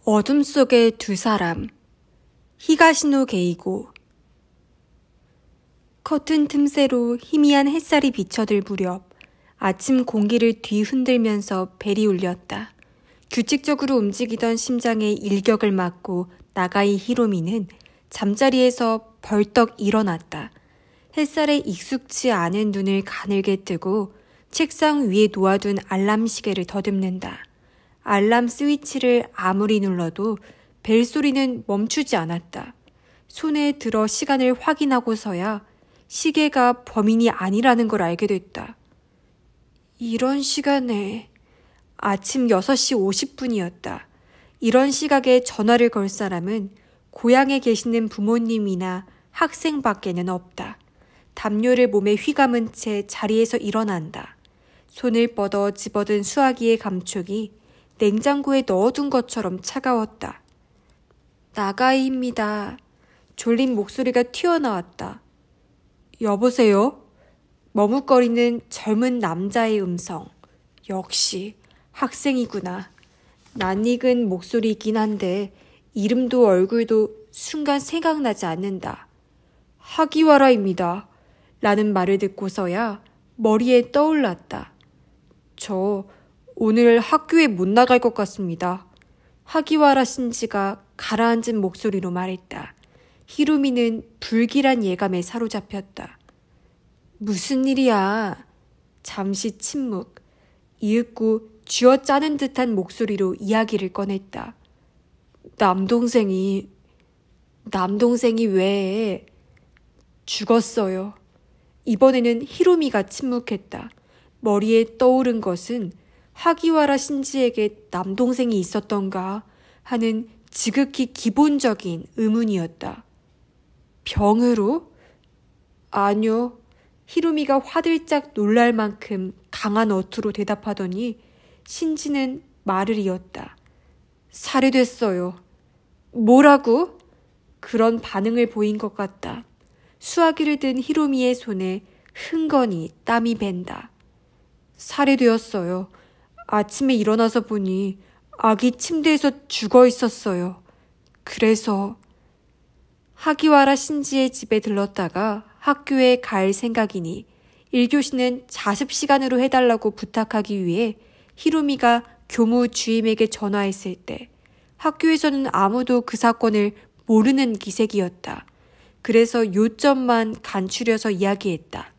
어둠 속의 두 사람. 히가시노 게이고. 커튼 틈새로 희미한 햇살이 비쳐들 무렵 아침 공기를 뒤흔들면서 벨이 울렸다. 규칙적으로 움직이던 심장의 일격을 막고 나가이 히로미는 잠자리에서 벌떡 일어났다. 햇살에 익숙치 않은 눈을 가늘게 뜨고 책상 위에 놓아둔 알람 시계를 더듬는다. 알람 스위치를 아무리 눌러도 벨 소리는 멈추지 않았다. 손에 들어 시간을 확인하고서야 시계가 범인이 아니라는 걸 알게 됐다. 이런 시간에 아침 6시 50분이었다. 이런 시각에 전화를 걸 사람은 고향에 계시는 부모님이나 학생밖에는 없다. 담요를 몸에 휘감은 채 자리에서 일어난다. 손을 뻗어 집어든 수화기의 감촉이 냉장고에 넣어둔 것처럼 차가웠다. 나가이입니다. 졸린 목소리가 튀어나왔다. 여보세요? 머뭇거리는 젊은 남자의 음성. 역시 학생이구나. 낯익은 목소리이긴 한데 이름도 얼굴도 순간 생각나지 않는다. 하기와라입니다. 라는 말을 듣고서야 머리에 떠올랐다. 저 오늘 학교에 못 나갈 것 같습니다. 하기와라 신지가 가라앉은 목소리로 말했다. 히로미는 불길한 예감에 사로잡혔다. 무슨 일이야? 잠시 침묵. 이윽고 쥐어짜는 듯한 목소리로 이야기를 꺼냈다. 남동생이 왜? 죽었어요. 이번에는 히로미가 침묵했다. 머리에 떠오른 것은 하기와라 신지에게 남동생이 있었던가 하는 지극히 기본적인 의문이었다. 병으로? 아니요. 히로미가 화들짝 놀랄 만큼 강한 어투로 대답하더니 신지는 말을 이었다. 살해됐어요. 뭐라고? 그런 반응을 보인 것 같다. 수화기를 든 히로미의 손에 흥건히 땀이 밴다. 살해되었어요. 아침에 일어나서 보니 아기 침대에서 죽어 있었어요. 그래서 하기와라 신지의 집에 들렀다가 학교에 갈 생각이니 1교시는 자습 시간으로 해달라고 부탁하기 위해 히로미가 교무 주임에게 전화했을 때 학교에서는 아무도 그 사건을 모르는 기색이었다. 그래서 요점만 간추려서 이야기했다.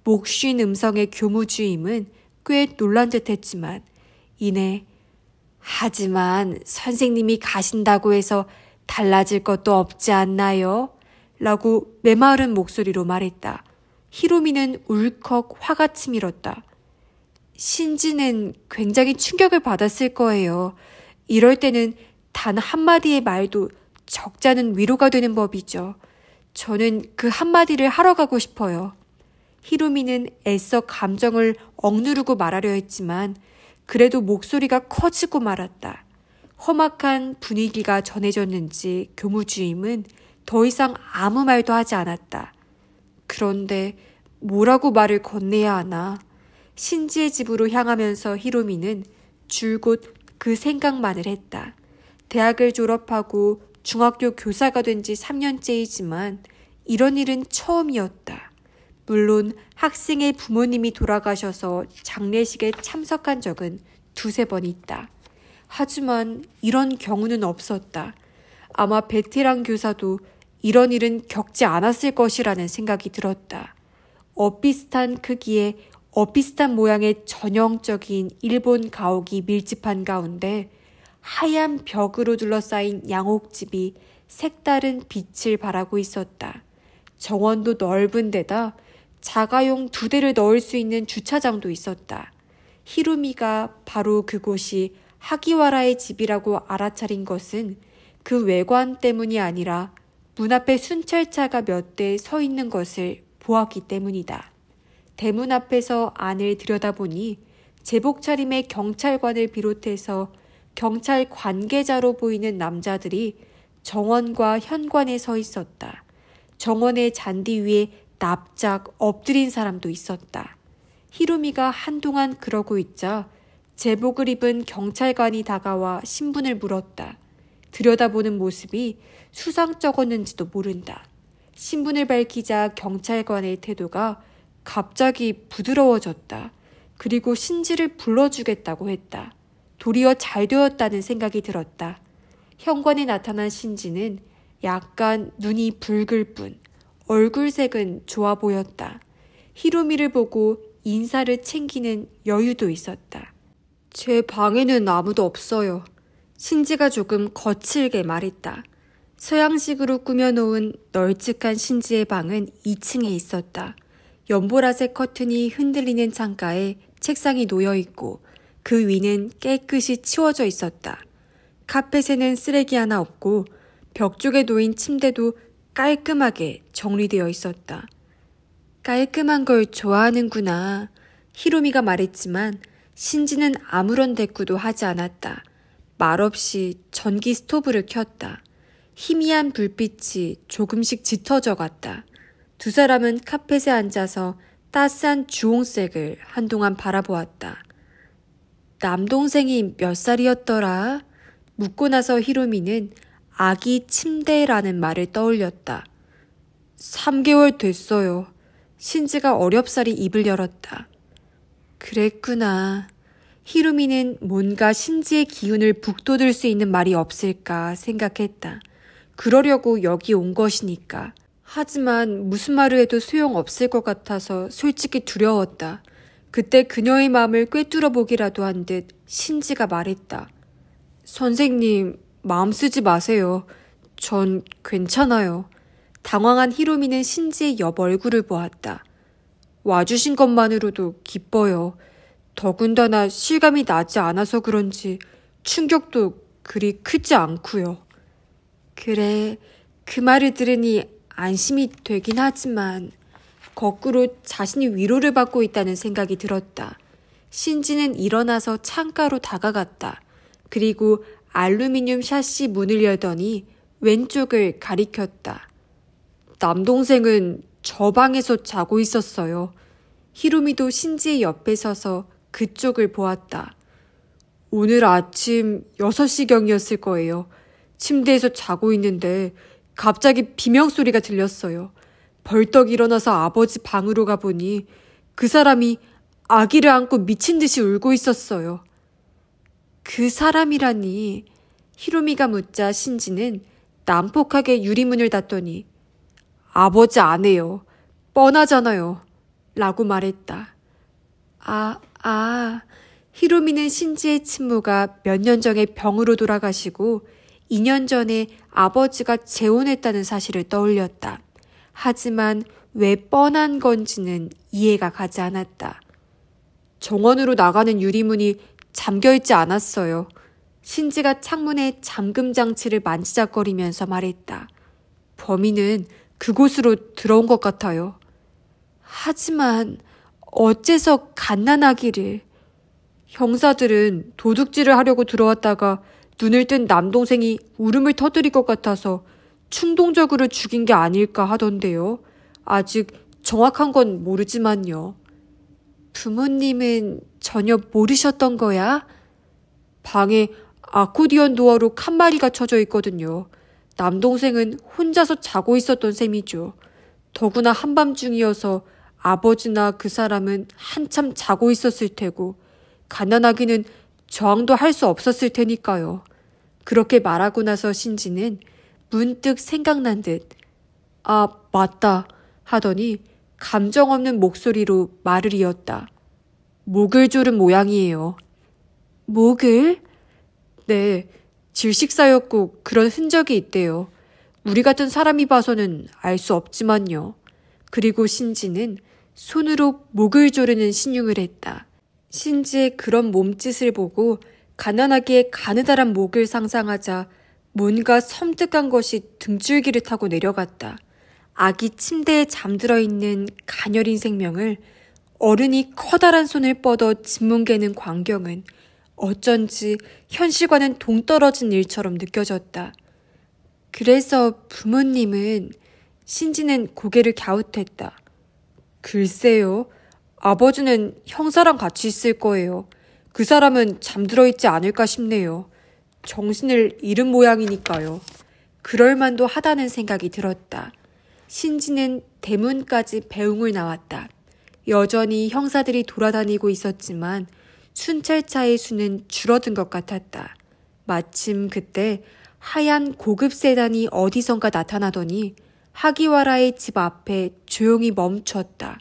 목쉰 음성의 교무 주임은 꽤 놀란 듯 했지만 이내 하지만 선생님이 가신다고 해서 달라질 것도 없지 않나요? 라고 메마른 목소리로 말했다. 히로미는 울컥 화가 치밀었다. 신지는 굉장히 충격을 받았을 거예요. 이럴 때는 단 한마디의 말도 적잖은 위로가 되는 법이죠. 저는 그 한마디를 하러 가고 싶어요. 히로미는 애써 감정을 억누르고 말하려 했지만 그래도 목소리가 커지고 말았다. 험악한 분위기가 전해졌는지 교무주임은 더 이상 아무 말도 하지 않았다. 그런데 뭐라고 말을 건네야 하나? 신지의 집으로 향하면서 히로미는 줄곧 그 생각만을 했다. 대학을 졸업하고 중학교 교사가 된 지 3년째이지만 이런 일은 처음이었다. 물론 학생의 부모님이 돌아가셔서 장례식에 참석한 적은 2-3번 있다. 하지만 이런 경우는 없었다. 아마 베테랑 교사도 이런 일은 겪지 않았을 것이라는 생각이 들었다. 엇비슷한 크기의 엇비슷한 모양의 전형적인 일본 가옥이 밀집한 가운데 하얀 벽으로 둘러싸인 양옥집이 색다른 빛을 발하고 있었다. 정원도 넓은 데다 자가용 2대를 넣을 수 있는 주차장도 있었다. 히로미가 바로 그곳이 하기와라의 집이라고 알아차린 것은 그 외관 때문이 아니라 문 앞에 순찰차가 몇 대 서 있는 것을 보았기 때문이다. 대문 앞에서 안을 들여다보니 제복 차림의 경찰관을 비롯해서 경찰 관계자로 보이는 남자들이 정원과 현관에 서 있었다. 정원의 잔디 위에 납작 엎드린 사람도 있었다. 히로미가 한동안 그러고 있자 제복을 입은 경찰관이 다가와 신분을 물었다. 들여다보는 모습이 수상쩍었는지도 모른다. 신분을 밝히자 경찰관의 태도가 갑자기 부드러워졌다. 그리고 신지를 불러주겠다고 했다. 도리어 잘 되었다는 생각이 들었다. 현관에 나타난 신지는 약간 눈이 붉을 뿐 얼굴색은 좋아 보였다. 히로미를 보고 인사를 챙기는 여유도 있었다. 제 방에는 아무도 없어요. 신지가 조금 거칠게 말했다. 서양식으로 꾸며놓은 널찍한 신지의 방은 2층에 있었다. 연보라색 커튼이 흔들리는 창가에 책상이 놓여있고 그 위는 깨끗이 치워져 있었다. 카펫에는 쓰레기 하나 없고 벽 쪽에 놓인 침대도 깔끔하게 정리되어 있었다. 깔끔한 걸 좋아하는구나. 히로미가 말했지만 신지는 아무런 대꾸도 하지 않았다. 말없이 전기 스토브를 켰다. 희미한 불빛이 조금씩 짙어져 갔다. 두 사람은 카펫에 앉아서 따스한 주홍색을 한동안 바라보았다. 남동생이 몇 살이었더라? 묻고 나서 히로미는 아기 침대라는 말을 떠올렸다. 3개월 됐어요. 신지가 어렵사리 입을 열었다. 그랬구나. 히로미는 뭔가 신지의 기운을 북돋을 수 있는 말이 없을까 생각했다. 그러려고 여기 온 것이니까. 하지만 무슨 말을 해도 소용없을 것 같아서 솔직히 두려웠다. 그때 그녀의 마음을 꿰뚫어 보기라도 한 듯 신지가 말했다. 선생님, 마음 쓰지 마세요. 전 괜찮아요. 당황한 히로미는 신지의 옆 얼굴을 보았다. 와주신 것만으로도 기뻐요. 더군다나 실감이 나지 않아서 그런지 충격도 그리 크지 않고요. 그래, 그 말을 들으니 안심이 되긴 하지만 거꾸로 자신이 위로를 받고 있다는 생각이 들었다. 신지는 일어나서 창가로 다가갔다. 그리고 알루미늄 샤시 문을 열더니 왼쪽을 가리켰다. 남동생은 저 방에서 자고 있었어요. 히로미도 신지의 옆에 서서 그쪽을 보았다. 오늘 아침 6시경이었을 거예요. 침대에서 자고 있는데 갑자기 비명소리가 들렸어요. 벌떡 일어나서 아버지 방으로 가보니 그 사람이 아기를 안고 미친 듯이 울고 있었어요. 그 사람이라니. 히로미가 묻자 신지는 난폭하게 유리문을 닫더니 아버지 아내요. 뻔하잖아요. 라고 말했다. 히로미는 신지의 친모가 몇 년 전에 병으로 돌아가시고 2년 전에 아버지가 재혼했다는 사실을 떠올렸다. 하지만 왜 뻔한 건지는 이해가 가지 않았다. 정원으로 나가는 유리문이 잠겨있지 않았어요. 신지가 창문에 잠금 장치를 만지작거리면서 말했다. 범인은 그곳으로 들어온 것 같아요. 하지만 어째서 갓난아기를. 형사들은 도둑질을 하려고 들어왔다가 눈을 뜬 남동생이 울음을 터뜨릴 것 같아서 충동적으로 죽인 게 아닐까 하던데요. 아직 정확한 건 모르지만요. 부모님은 전혀 모르셨던 거야? 방에 아코디언 도어로 칸막이가 쳐져 있거든요. 남동생은 혼자서 자고 있었던 셈이죠. 더구나 한밤중이어서 아버지나 그 사람은 한참 자고 있었을 테고 갓난아기는 저항도 할 수 없었을 테니까요. 그렇게 말하고 나서 신지는 문득 생각난 듯 맞다 하더니 감정 없는 목소리로 말을 이었다. 목을 조른 모양이에요. 목을? 네, 질식사였고 그런 흔적이 있대요. 우리 같은 사람이 봐서는 알 수 없지만요. 그리고 신지는 손으로 목을 조르는 신용을 했다. 신지의 그런 몸짓을 보고 가난하기에 가느다란 목을 상상하자 뭔가 섬뜩한 것이 등줄기를 타고 내려갔다. 아기 침대에 잠들어 있는 가녀린 생명을 어른이 커다란 손을 뻗어 짓뭉개는 광경은 어쩐지 현실과는 동떨어진 일처럼 느껴졌다. 그래서 부모님은... 신지는 고개를 갸웃했다. 글쎄요. 아버지는 형사랑 같이 있을 거예요. 그 사람은 잠들어 있지 않을까 싶네요. 정신을 잃은 모양이니까요. 그럴만도 하다는 생각이 들었다. 신지는 대문까지 배웅을 나왔다. 여전히 형사들이 돌아다니고 있었지만 순찰차의 수는 줄어든 것 같았다. 마침 그때 하얀 고급 세단이 어디선가 나타나더니 하기와라의 집 앞에 조용히 멈췄다.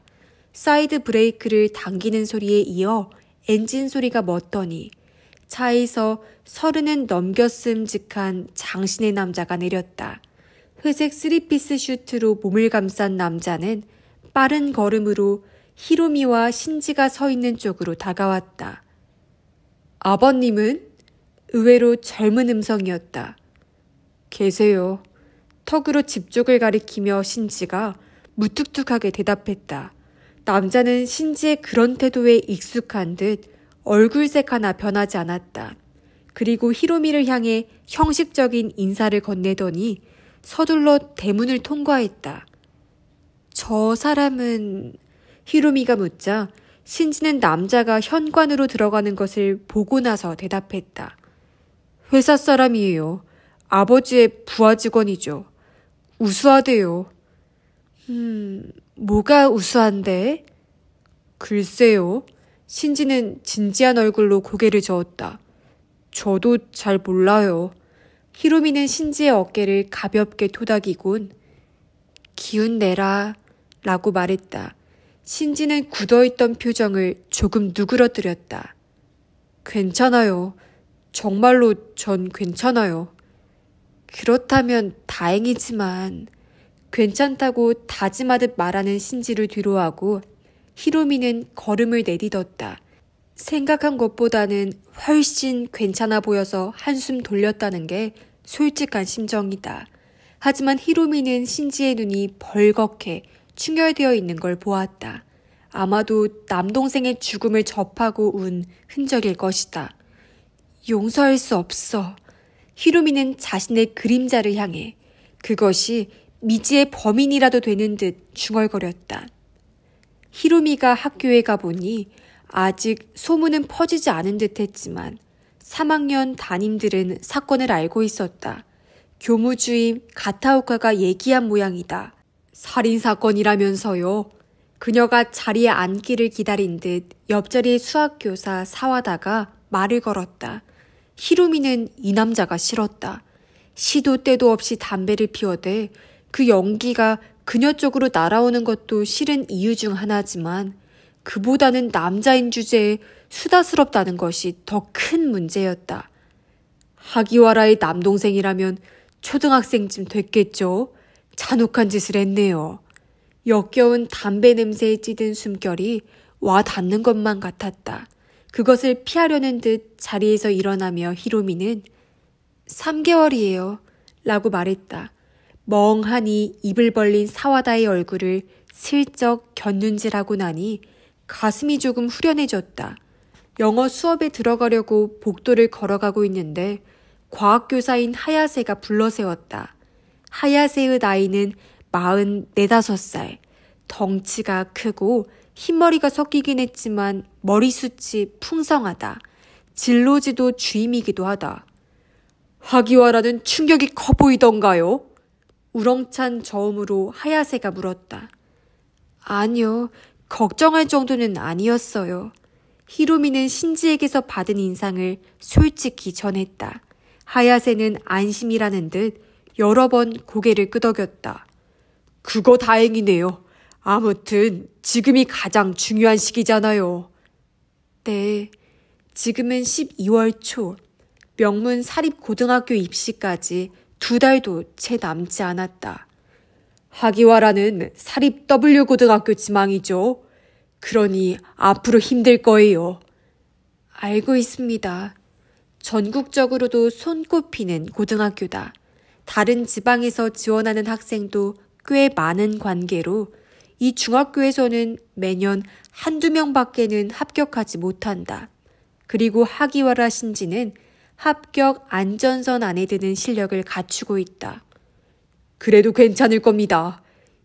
사이드 브레이크를 당기는 소리에 이어 엔진 소리가 멎더니 차에서 30은 넘겼음직한 장신의 남자가 내렸다. 회색 쓰리피스 슈트로 몸을 감싼 남자는 빠른 걸음으로 히로미와 신지가 서 있는 쪽으로 다가왔다. 아버님은? 의외로 젊은 음성이었다. 계세요. 턱으로 집 쪽을 가리키며 신지가 무뚝뚝하게 대답했다. 남자는 신지의 그런 태도에 익숙한 듯 얼굴색 하나 변하지 않았다. 그리고 히로미를 향해 형식적인 인사를 건네더니 서둘러 대문을 통과했다. 저 사람은... 히로미가 묻자 신지는 남자가 현관으로 들어가는 것을 보고 나서 대답했다. 회사 사람이에요. 아버지의 부하 직원이죠. 우수하대요. 뭐가 우수한데? 글쎄요. 신지는 진지한 얼굴로 고개를 저었다. 저도 잘 몰라요. 히로미는 신지의 어깨를 가볍게 토닥이곤 기운 내라 라고 말했다. 신지는 굳어있던 표정을 조금 누그러뜨렸다. 괜찮아요. 정말로 전 괜찮아요. 그렇다면 다행이지만 괜찮다고 다짐하듯 말하는 신지를 뒤로하고 히로미는 걸음을 내딛었다. 생각한 것보다는 훨씬 괜찮아 보여서 한숨 돌렸다는 게 솔직한 심정이다. 하지만 히로미는 신지의 눈이 벌겋게 충혈되어 있는 걸 보았다. 아마도 남동생의 죽음을 접하고 운 흔적일 것이다. 용서할 수 없어. 히로미는 자신의 그림자를 향해 그것이 미지의 범인이라도 되는 듯 중얼거렸다. 히로미가 학교에 가보니 아직 소문은 퍼지지 않은 듯 했지만 3학년 담임들은 사건을 알고 있었다. 교무주임 가타오카가 얘기한 모양이다. 살인사건이라면서요. 그녀가 자리에 앉기를 기다린 듯 옆자리의 수학교사 사와다가 말을 걸었다. 히로미는 이 남자가 싫었다. 시도 때도 없이 담배를 피워대 그 연기가 그녀 쪽으로 날아오는 것도 싫은 이유 중 하나지만 그보다는 남자인 주제에 수다스럽다는 것이 더 큰 문제였다. 하기와라의 남동생이라면 초등학생쯤 됐겠죠. 잔혹한 짓을 했네요. 역겨운 담배 냄새에 찌든 숨결이 와 닿는 것만 같았다. 그것을 피하려는 듯 자리에서 일어나며 히로미는 3개월이에요. 라고 말했다. 멍하니 입을 벌린 사와다의 얼굴을 슬쩍 곁눈질하고 나니 가슴이 조금 후련해졌다. 영어 수업에 들어가려고 복도를 걸어가고 있는데 과학교사인 하야세가 불러세웠다. 하야세의 나이는 44~45살. 덩치가 크고 흰머리가 섞이긴 했지만 머리숱이 풍성하다. 진로지도 주임이기도 하다. 하기와라는 충격이 커 보이던가요? 우렁찬 저음으로 하야세가 물었다. 아니요. 걱정할 정도는 아니었어요. 히로미는 신지에게서 받은 인상을 솔직히 전했다. 하야세는 안심이라는 듯 여러 번 고개를 끄덕였다. 그거 다행이네요. 아무튼 지금이 가장 중요한 시기잖아요. 네, 지금은 12월 초. 명문 사립고등학교 입시까지 2달도 채 남지 않았다. 하기와라는 사립 W고등학교 지망이죠. 그러니 앞으로 힘들 거예요. 알고 있습니다. 전국적으로도 손꼽히는 고등학교다. 다른 지방에서 지원하는 학생도 꽤 많은 관계로 이 중학교에서는 매년 한두 명밖에는 합격하지 못한다. 그리고 하기와라 신지는 합격 안전선 안에 드는 실력을 갖추고 있다. 그래도 괜찮을 겁니다.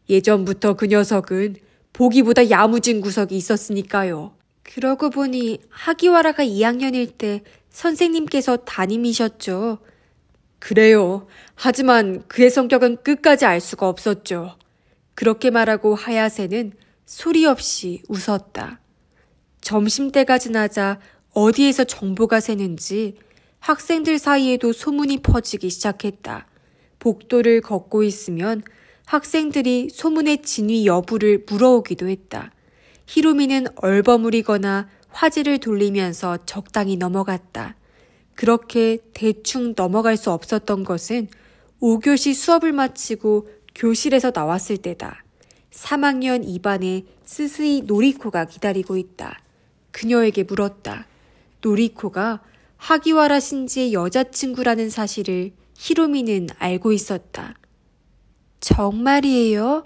예전부터 그 녀석은 보기보다 야무진 구석이 있었으니까요. 그러고 보니 하기와라가 2학년일 때 선생님께서 담임이셨죠. 그래요. 하지만 그의 성격은 끝까지 알 수가 없었죠. 그렇게 말하고 하야세는 소리 없이 웃었다. 점심때가 지나자 어디에서 정보가 새는지 학생들 사이에도 소문이 퍼지기 시작했다. 복도를 걷고 있으면 학생들이 소문의 진위 여부를 물어오기도 했다. 히로미는 얼버무리거나 화제를 돌리면서 적당히 넘어갔다. 그렇게 대충 넘어갈 수 없었던 것은 5교시 수업을 마치고 교실에서 나왔을 때다. 3학년 2반에 스스이 노리코가 기다리고 있다. 그녀에게 물었다. 노리코가 하기와라 신지의 여자친구라는 사실을 히로미는 알고 있었다. 정말이에요?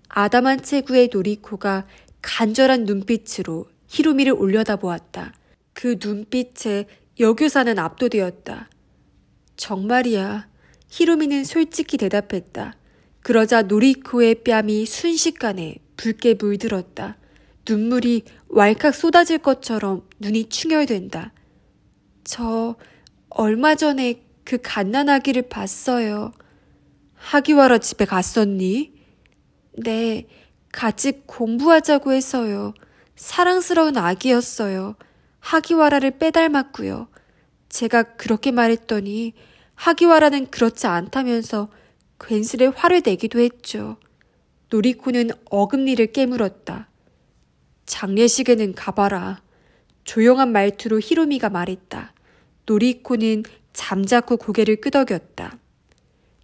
아담한 체구의 노리코가 간절한 눈빛으로 히로미를 올려다보았다. 그 눈빛에 여교사는 압도되었다. 정말이야. 히로미는 솔직히 대답했다. 그러자 노리코의 뺨이 순식간에 붉게 물들었다. 눈물이 왈칵 쏟아질 것처럼 눈이 충혈된다. 저 얼마 전에 그 갓난아기를 봤어요. 하기와라 집에 갔었니? 네, 같이 공부하자고 해서요. 사랑스러운 아기였어요. 하기와라를 빼닮았고요. 제가 그렇게 말했더니 하기와라는 그렇지 않다면서 괜스레 화를 내기도 했죠. 노리코는 어금니를 깨물었다. 장례식에는 가봐라. 조용한 말투로 히로미가 말했다. 노리코는 잠자코 고개를 끄덕였다.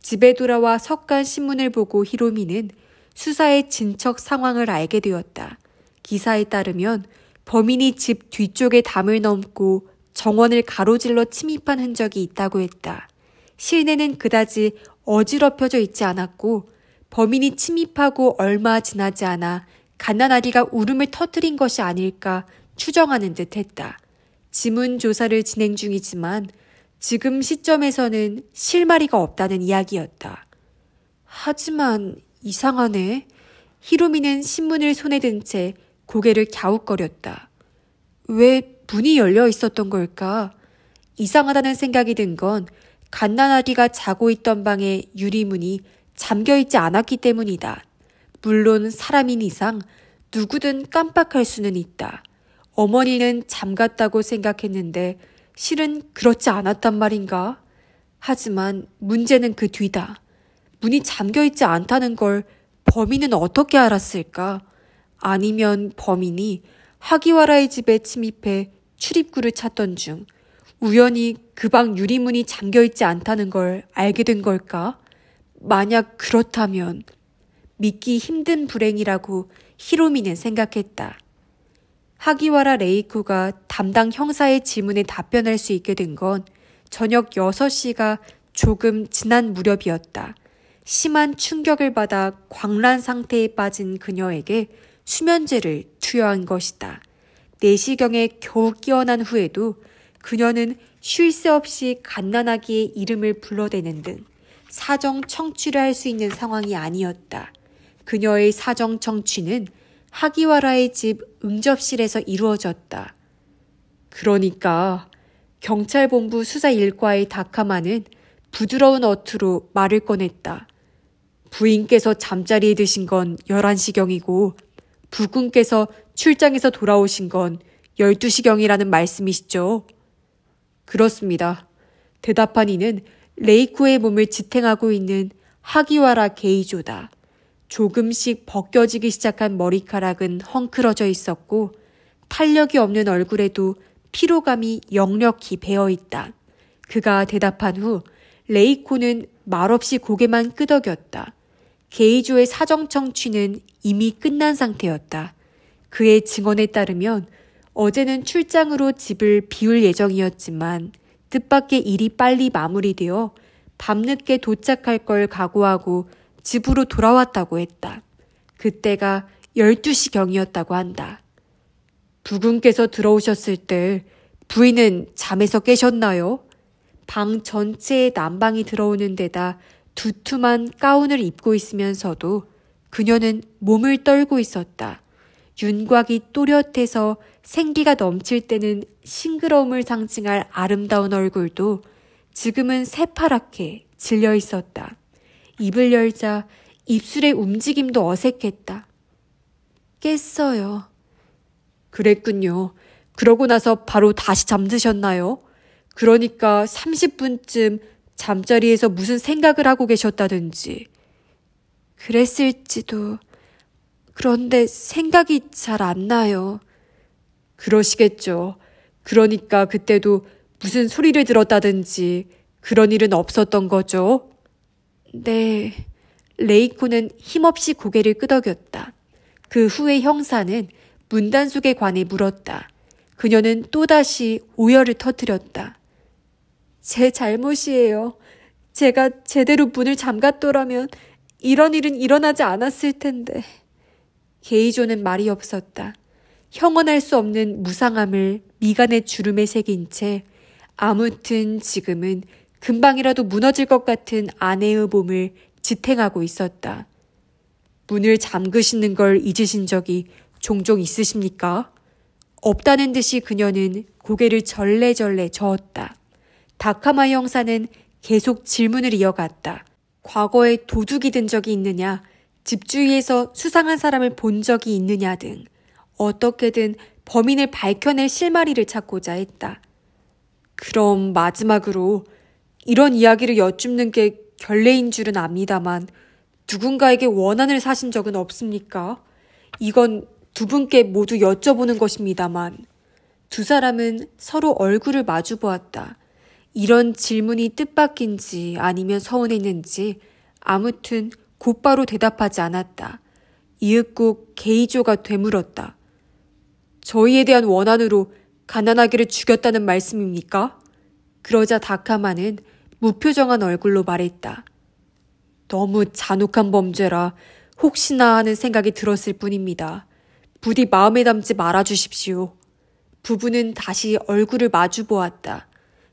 집에 돌아와 석간 신문을 보고 히로미는 수사의 진척 상황을 알게 되었다. 기사에 따르면 범인이 집 뒤쪽에 담을 넘고 정원을 가로질러 침입한 흔적이 있다고 했다. 실내는 그다지 어지럽혀져 있지 않았고 범인이 침입하고 얼마 지나지 않아 갓난아기가 울음을 터뜨린 것이 아닐까 추정하는 듯 했다. 지문 조사를 진행 중이지만 지금 시점에서는 실마리가 없다는 이야기였다. 하지만 이상하네. 히로미는 신문을 손에 든 채 고개를 갸웃거렸다. 왜 문이 열려 있었던 걸까? 이상하다는 생각이 든 건 갓난아기가 자고 있던 방의 유리문이 잠겨있지 않았기 때문이다. 물론 사람인 이상 누구든 깜빡할 수는 있다. 어머니는 잠갔다고 생각했는데 실은 그렇지 않았단 말인가? 하지만 문제는 그 뒤다. 문이 잠겨있지 않다는 걸 범인은 어떻게 알았을까? 아니면 범인이 하기와라의 집에 침입해 출입구를 찾던 중 우연히 그 방 유리문이 잠겨있지 않다는 걸 알게 된 걸까? 만약 그렇다면 믿기 힘든 불행이라고 히로미는 생각했다. 하기와라 레이코가 담당 형사의 질문에 답변할 수 있게 된 건 저녁 6시가 조금 지난 무렵이었다. 심한 충격을 받아 광란 상태에 빠진 그녀에게 수면제를 투여한 것이다. 4시경에 겨우 깨어난 후에도 그녀는 쉴 새 없이 갓난아기의 이름을 불러대는 등 사정 청취를 할 수 있는 상황이 아니었다. 그녀의 사정 청취는 하기와라의 집 응접실에서 이루어졌다. 그러니까 경찰본부 수사 일과의 다카마는 부드러운 어투로 말을 꺼냈다. 부인께서 잠자리에 드신 건 11시경이고 부군께서 출장에서 돌아오신 건 12시경이라는 말씀이시죠? 그렇습니다. 대답한 이는 레이코의 몸을 지탱하고 있는 하기와라 게이조다. 조금씩 벗겨지기 시작한 머리카락은 헝클어져 있었고 탄력이 없는 얼굴에도 피로감이 역력히 배어있다. 그가 대답한 후 레이코는 말없이 고개만 끄덕였다. 게이조의 사정 청취는 이미 끝난 상태였다. 그의 증언에 따르면 어제는 출장으로 집을 비울 예정이었지만 뜻밖의 일이 빨리 마무리되어 밤늦게 도착할 걸 각오하고 집으로 돌아왔다고 했다. 그때가 12시경이었다고 한다. 부군께서 들어오셨을 때 부인은 잠에서 깨셨나요? 방 전체에 난방이 들어오는 데다 두툼한 가운을 입고 있으면서도 그녀는 몸을 떨고 있었다. 윤곽이 또렷해서 생기가 넘칠 때는 싱그러움을 상징할 아름다운 얼굴도 지금은 새파랗게 질려 있었다. 입을 열자 입술의 움직임도 어색했다. 깼어요. 그랬군요. 그러고 나서 바로 다시 잠드셨나요? 그러니까 30분쯤 잠자리에서 무슨 생각을 하고 계셨다든지. 그랬을지도. 그런데 생각이 잘 안 나요. 그러시겠죠. 그러니까 그때도 무슨 소리를 들었다든지 그런 일은 없었던 거죠? 네. 레이코는 힘없이 고개를 끄덕였다. 그 후에 형사는 문단속에 관해 물었다. 그녀는 또다시 오열을 터뜨렸다. 제 잘못이에요. 제가 제대로 문을 잠갔더라면 이런 일은 일어나지 않았을 텐데. 게이조는 말이 없었다. 형언할 수 없는 무상함을 미간의 주름에 새긴 채 아무튼 지금은 금방이라도 무너질 것 같은 아내의 몸을 지탱하고 있었다. 문을 잠그시는 걸 잊으신 적이 종종 있으십니까? 없다는 듯이 그녀는 고개를 절레절레 저었다. 다카마 형사는 계속 질문을 이어갔다. 과거에 도둑이 든 적이 있느냐, 집 주위에서 수상한 사람을 본 적이 있느냐 등 어떻게든 범인을 밝혀낼 실마리를 찾고자 했다. 그럼 마지막으로 이런 이야기를 여쭙는 게 결례인 줄은 압니다만 누군가에게 원한을 사신 적은 없습니까? 이건 두 분께 모두 여쭤보는 것입니다만. 두 사람은 서로 얼굴을 마주 보았다. 이런 질문이 뜻밖인지 아니면 서운했는지 아무튼 곧바로 대답하지 않았다. 이윽고 게이조가 되물었다. 저희에 대한 원한으로 가난하게를 죽였다는 말씀입니까? 그러자 다카마는 무표정한 얼굴로 말했다. 너무 잔혹한 범죄라 혹시나 하는 생각이 들었을 뿐입니다. 부디 마음에 담지 말아주십시오. 부부는 다시 얼굴을 마주 보았다.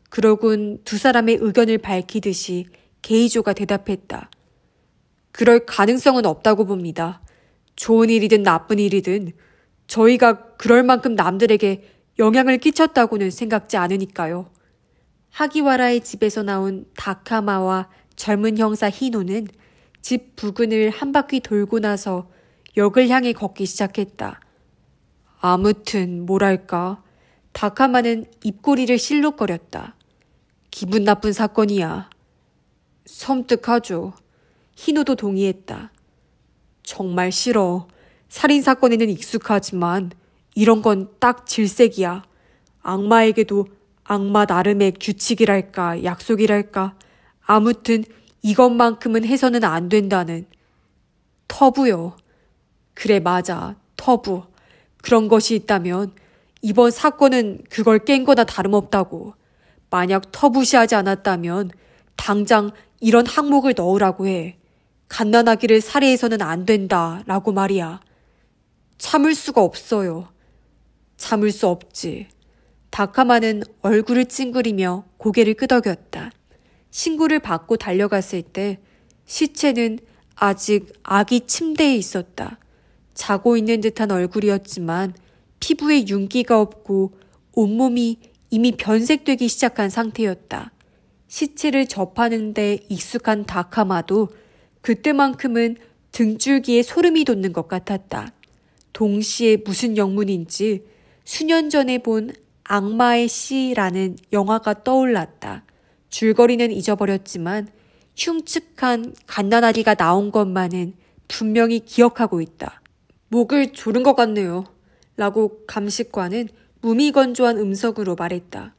그러곤 두 사람의 의견을 밝히듯이 게이조가 대답했다. 그럴 가능성은 없다고 봅니다. 좋은 일이든 나쁜 일이든 저희가 그럴 만큼 남들에게 영향을 끼쳤다고는 생각지 않으니까요. 하기와라의 집에서 나온 다카마와 젊은 형사 히노는 집 부근을 한 바퀴 돌고 나서 역을 향해 걷기 시작했다. 아무튼 뭐랄까, 다카마는 입꼬리를 실룩거렸다. 기분 나쁜 사건이야. 섬뜩하죠. 히노도 동의했다. 정말 싫어. 살인사건에는 익숙하지만 이런 건 딱 질색이야. 악마에게도 악마 나름의 규칙이랄까 약속이랄까 아무튼 이것만큼은 해서는 안 된다는. 터부요. 그래 맞아. 터부. 그런 것이 있다면 이번 사건은 그걸 깬 거나 다름없다고. 만약 터부시하지 않았다면 당장 이런 항목을 넣으라고 해. 갓난아기를 살해해서는 안 된다라고 말이야. 참을 수가 없어요. 참을 수 없지. 다카마는 얼굴을 찡그리며 고개를 끄덕였다. 신고를 받고 달려갔을 때 시체는 아직 아기 침대에 있었다. 자고 있는 듯한 얼굴이었지만 피부에 윤기가 없고 온몸이 이미 변색되기 시작한 상태였다. 시체를 접하는데 익숙한 다카마도 그때만큼은 등줄기에 소름이 돋는 것 같았다. 동시에 무슨 영문인지 수년 전에 본 악마의 씨라는 영화가 떠올랐다. 줄거리는 잊어버렸지만 흉측한 갓난아기가 나온 것만은 분명히 기억하고 있다. 목을 조른 것 같네요. 라고 감식관은 무미건조한 음성으로 말했다.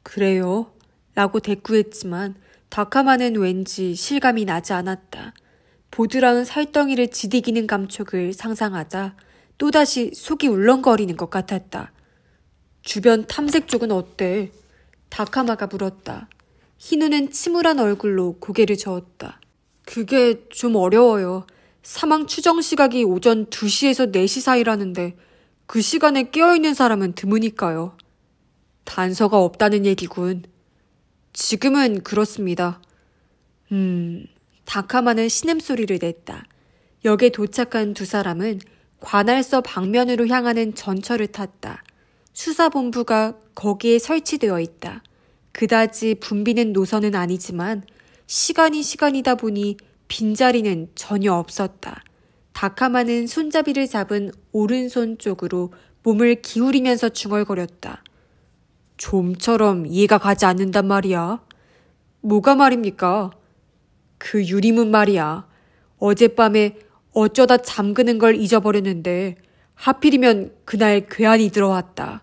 그래요? 라고 대꾸했지만 다카마는 왠지 실감이 나지 않았다. 보드라운 살덩이를 지디기는 감촉을 상상하자 또다시 속이 울렁거리는 것 같았다. 주변 탐색 쪽은 어때? 다카마가 물었다. 희누는 침울한 얼굴로 고개를 저었다. 그게 좀 어려워요. 사망 추정 시각이 오전 2시에서 4시 사이라는데 그 시간에 깨어있는 사람은 드무니까요. 단서가 없다는 얘기군. 지금은 그렇습니다. 다카마는 신음소리를 냈다. 역에 도착한 두 사람은 관할서 방면으로 향하는 전철을 탔다. 수사본부가 거기에 설치되어 있다. 그다지 붐비는 노선은 아니지만 시간이다 보니 빈자리는 전혀 없었다. 다카마는 손잡이를 잡은 오른손 쪽으로 몸을 기울이면서 중얼거렸다. 좀처럼 이해가 가지 않는단 말이야. 뭐가 말입니까? 그 유리문 말이야. 어젯밤에 어쩌다 잠그는 걸 잊어버렸는데 하필이면 그날 괴한이 들어왔다.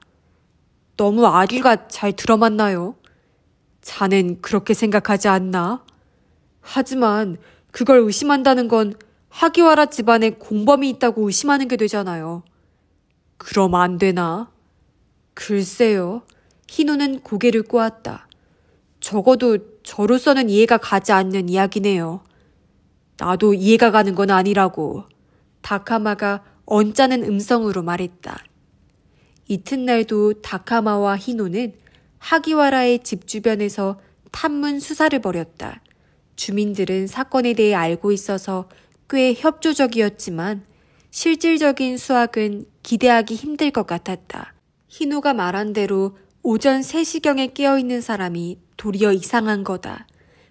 너무 아기가 잘 들어맞나요? 자넨 그렇게 생각하지 않나? 하지만 그걸 의심한다는 건 하기와라 집안에 공범이 있다고 의심하는 게 되잖아요. 그럼 안 되나? 글쎄요. 희노는 고개를 꼬았다. 적어도 저로서는 이해가 가지 않는 이야기네요. 나도 이해가 가는 건 아니라고. 다카마가 언짢은 음성으로 말했다. 이튿날도 다카마와 희노는 하기와라의 집 주변에서 탐문 수사를 벌였다. 주민들은 사건에 대해 알고 있어서 꽤 협조적이었지만 실질적인 수학은 기대하기 힘들 것 같았다. 희노가 말한 대로 오전 3시경에 깨어있는 사람이 도리어 이상한 거다.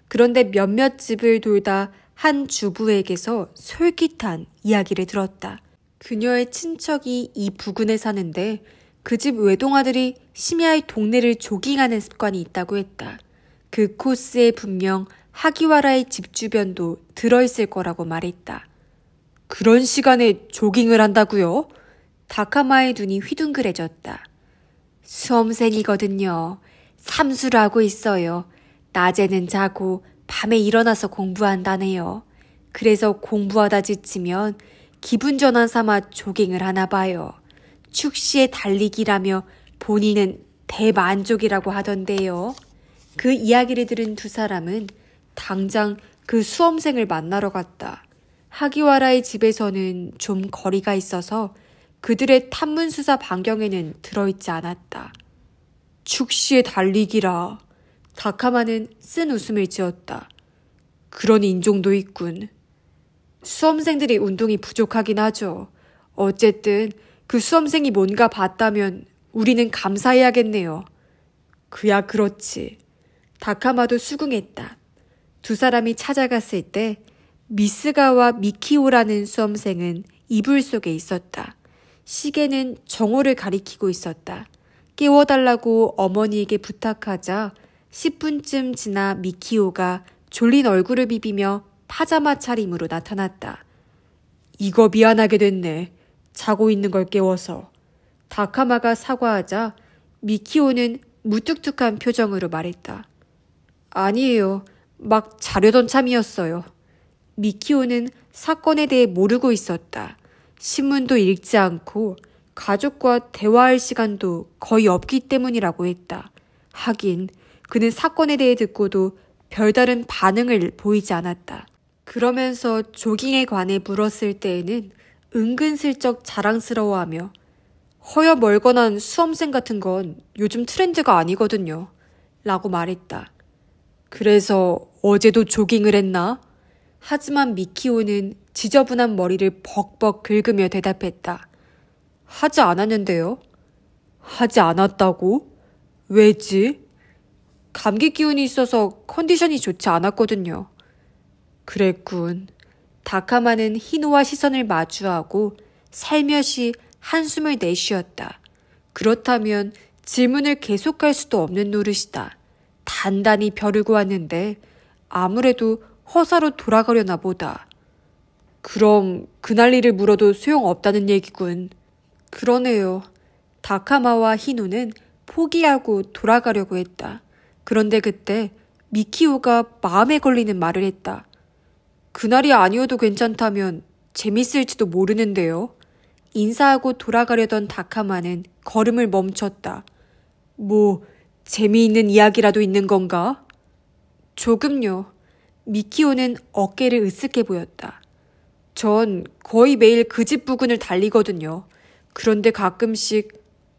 그런데 몇몇 집을 돌다 한 주부에게서 솔깃한 이야기를 들었다. 그녀의 친척이 이 부근에 사는데 그 집 외동아들이 심야에 동네를 조깅하는 습관이 있다고 했다. 그 코스에 분명 하기와라의 집 주변도 들어있을 거라고 말했다. 그런 시간에 조깅을 한다고요? 다카마의 눈이 휘둥그레졌다. 수험생이거든요. 삼수를 하고 있어요. 낮에는 자고 밤에 일어나서 공부한다네요. 그래서 공부하다 지치면 기분 전환 삼아 조깅을 하나 봐요. 축시의 달리기라며 본인은 대만족이라고 하던데요. 그 이야기를 들은 두 사람은 당장 그 수험생을 만나러 갔다. 하기와라의 집에서는 좀 거리가 있어서 그들의 탐문수사 반경에는 들어있지 않았다. 축시의 달리기라. 다카마는 쓴 웃음을 지었다. 그런 인종도 있군. 수험생들이 운동이 부족하긴 하죠. 어쨌든 그 수험생이 뭔가 봤다면 우리는 감사해야겠네요. 그야 그렇지. 다카마도 수긍했다. 두 사람이 찾아갔을 때 미스가와 미키오라는 수험생은 이불 속에 있었다. 시계는 정오를 가리키고 있었다. 깨워달라고 어머니에게 부탁하자 10분쯤 지나 미키오가 졸린 얼굴을 비비며 파자마 차림으로 나타났다. 이거 미안하게 됐네. 자고 있는 걸 깨워서. 다카마가 사과하자 미키오는 무뚝뚝한 표정으로 말했다. 아니에요. 막 자려던 참이었어요. 미키오는 사건에 대해 모르고 있었다. 신문도 읽지 않고 가족과 대화할 시간도 거의 없기 때문이라고 했다. 하긴 그는 사건에 대해 듣고도 별다른 반응을 보이지 않았다. 그러면서 조깅에 관해 물었을 때에는 은근슬쩍 자랑스러워하며 허여멀건한 수험생 같은 건 요즘 트렌드가 아니거든요. 라고 말했다. 그래서 어제도 조깅을 했나? 하지만 미키오는 지저분한 머리를 벅벅 긁으며 대답했다. 하지 않았는데요? 하지 않았다고? 왜지? 감기 기운이 있어서 컨디션이 좋지 않았거든요. 그랬군. 다카마는 희노와 시선을 마주하고 살며시 한숨을 내쉬었다. 그렇다면 질문을 계속할 수도 없는 노릇이다. 단단히 벼르고 왔는데 아무래도 허사로 돌아가려나 보다. 그럼 그날 일을 물어도 소용없다는 얘기군. 그러네요. 다카마와 희노는 포기하고 돌아가려고 했다. 그런데 그때 미키오가 마음에 걸리는 말을 했다. 그날이 아니어도 괜찮다면 재밌을지도 모르는데요. 인사하고 돌아가려던 다카마는 걸음을 멈췄다. 뭐 재미있는 이야기라도 있는 건가? 조금요. 미키오는 어깨를 으쓱해 보였다. 전 거의 매일 그 집 부근을 달리거든요. 그런데 가끔씩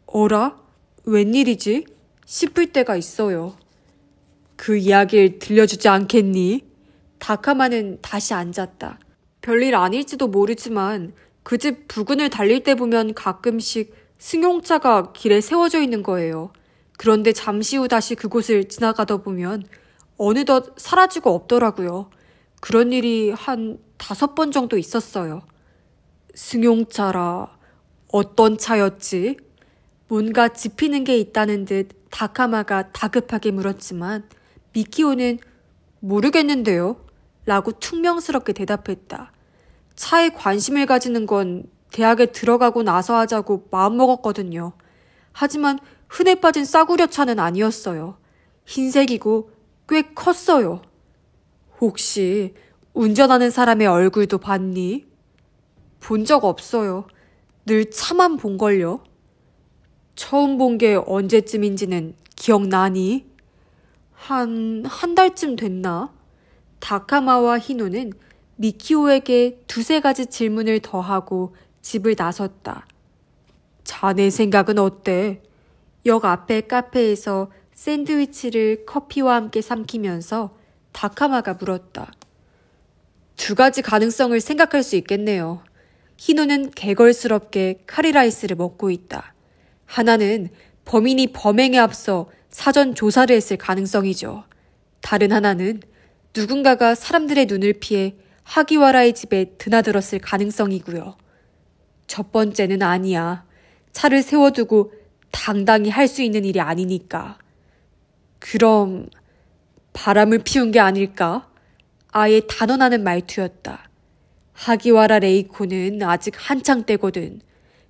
어라? 웬일이지? 싶을 때가 있어요. 그 이야기를 들려주지 않겠니? 다카마는 다시 앉았다. 별일 아닐지도 모르지만 그 집 부근을 달릴 때 보면 가끔씩 승용차가 길에 세워져 있는 거예요. 그런데 잠시 후 다시 그곳을 지나가다 보면 어느덧 사라지고 없더라고요. 그런 일이 한 5번 정도 있었어요. 승용차라 어떤 차였지? 뭔가 짚히는 게 있다는 듯 다카마가 다급하게 물었지만 미키오는 모르겠는데요? 라고 퉁명스럽게 대답했다. 차에 관심을 가지는 건 대학에 들어가고 나서 하자고 마음먹었거든요. 하지만 흔해 빠진 싸구려 차는 아니었어요. 흰색이고 꽤 컸어요. 혹시 운전하는 사람의 얼굴도 봤니? 본 적 없어요. 늘 차만 본걸요. 처음 본 게 언제쯤인지는 기억나니? 한 달쯤 됐나? 다카마와 히노는 미키오에게 2-3가지 질문을 더하고 집을 나섰다. 자네 생각은 어때? 역 앞의 카페에서 샌드위치를 커피와 함께 삼키면서 다카마가 물었다. 2가지 가능성을 생각할 수 있겠네요. 히노는 개걸스럽게 카레라이스를 먹고 있다. 하나는 범인이 범행에 앞서 사전 조사를 했을 가능성이죠. 다른 하나는 누군가가 사람들의 눈을 피해 하기와라의 집에 드나들었을 가능성이고요. 첫 번째는 아니야. 차를 세워두고 당당히 할 수 있는 일이 아니니까. 그럼 바람을 피운 게 아닐까? 아예 단언하는 말투였다. 하기와라 레이코는 아직 한창 때거든.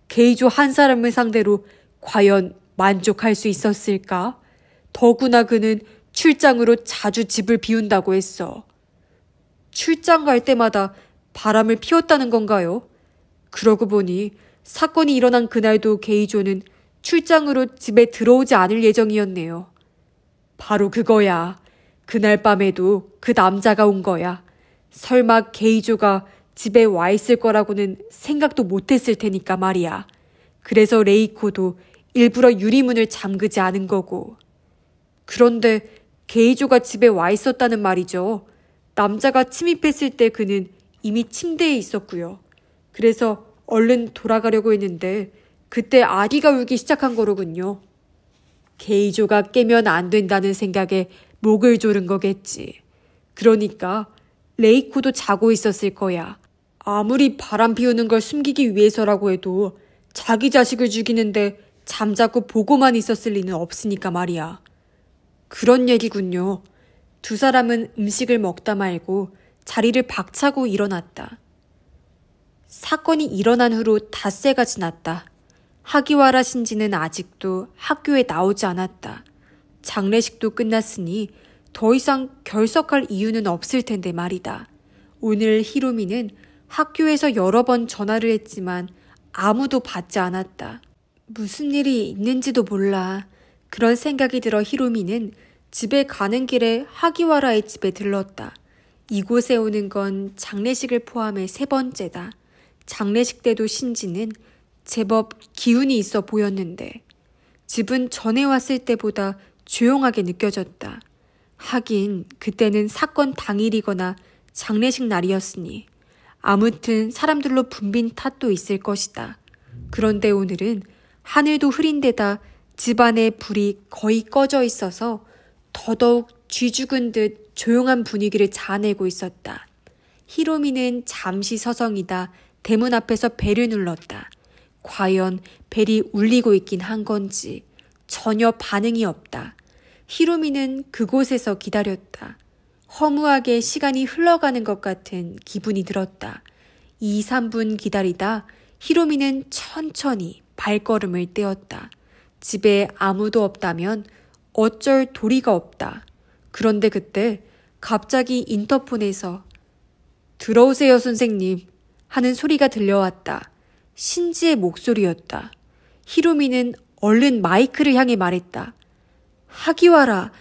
게이조 한 사람을 상대로 과연 만족할 수 있었을까? 더구나 그는 출장으로 자주 집을 비운다고 했어. 출장 갈 때마다 바람을 피웠다는 건가요? 그러고 보니 사건이 일어난 그날도 게이조는 출장으로 집에 들어오지 않을 예정이었네요. 바로 그거야. 그날 밤에도 그 남자가 온 거야. 설마 게이조가 집에 와 있을 거라고는 생각도 못했을 테니까 말이야. 그래서 레이코도 일부러 유리문을 잠그지 않은 거고. 그런데 게이조가 집에 와 있었다는 말이죠. 남자가 침입했을 때 그는 이미 침대에 있었고요. 그래서 얼른 돌아가려고 했는데 그때 아기가 울기 시작한 거로군요. 게이조가 깨면 안 된다는 생각에 목을 조른 거겠지. 그러니까 레이코도 자고 있었을 거야. 아무리 바람 피우는 걸 숨기기 위해서라고 해도 자기 자식을 죽이는데 잠자고 보고만 있었을 리는 없으니까 말이야. 그런 얘기군요. 2사람은 음식을 먹다 말고 자리를 박차고 일어났다. 사건이 일어난 후로 닷새가 지났다. 하기와라 신지는 아직도 학교에 나오지 않았다. 장례식도 끝났으니 더 이상 결석할 이유는 없을 텐데 말이다. 오늘 히로미는 학교에서 여러 번 전화를 했지만 아무도 받지 않았다. 무슨 일이 있는지도 몰라. 그런 생각이 들어 히로미는 집에 가는 길에 하기와라의 집에 들렀다. 이곳에 오는 건 장례식을 포함해 3번째다. 장례식 때도 신지는 제법 기운이 있어 보였는데 집은 전에 왔을 때보다 조용하게 느껴졌다. 하긴 그때는 사건 당일이거나 장례식 날이었으니 아무튼 사람들로 붐빈 탓도 있을 것이다. 그런데 오늘은 하늘도 흐린 데다 집안에 불이 거의 꺼져 있어서 더더욱 쥐죽은 듯 조용한 분위기를 자아내고 있었다. 히로미는 잠시 서성이다 대문 앞에서 벨을 눌렀다. 과연 벨이 울리고 있긴 한 건지 전혀 반응이 없다. 히로미는 그곳에서 기다렸다. 허무하게 시간이 흘러가는 것 같은 기분이 들었다. 2-3분 기다리다 히로미는 천천히 발걸음을 떼었다. 집에 아무도 없다면 어쩔 도리가 없다. 그런데 그때 갑자기 인터폰에서 들어오세요 선생님 하는 소리가 들려왔다. 신지의 목소리였다. 히로미는 얼른 마이크를 향해 말했다. 하기와라,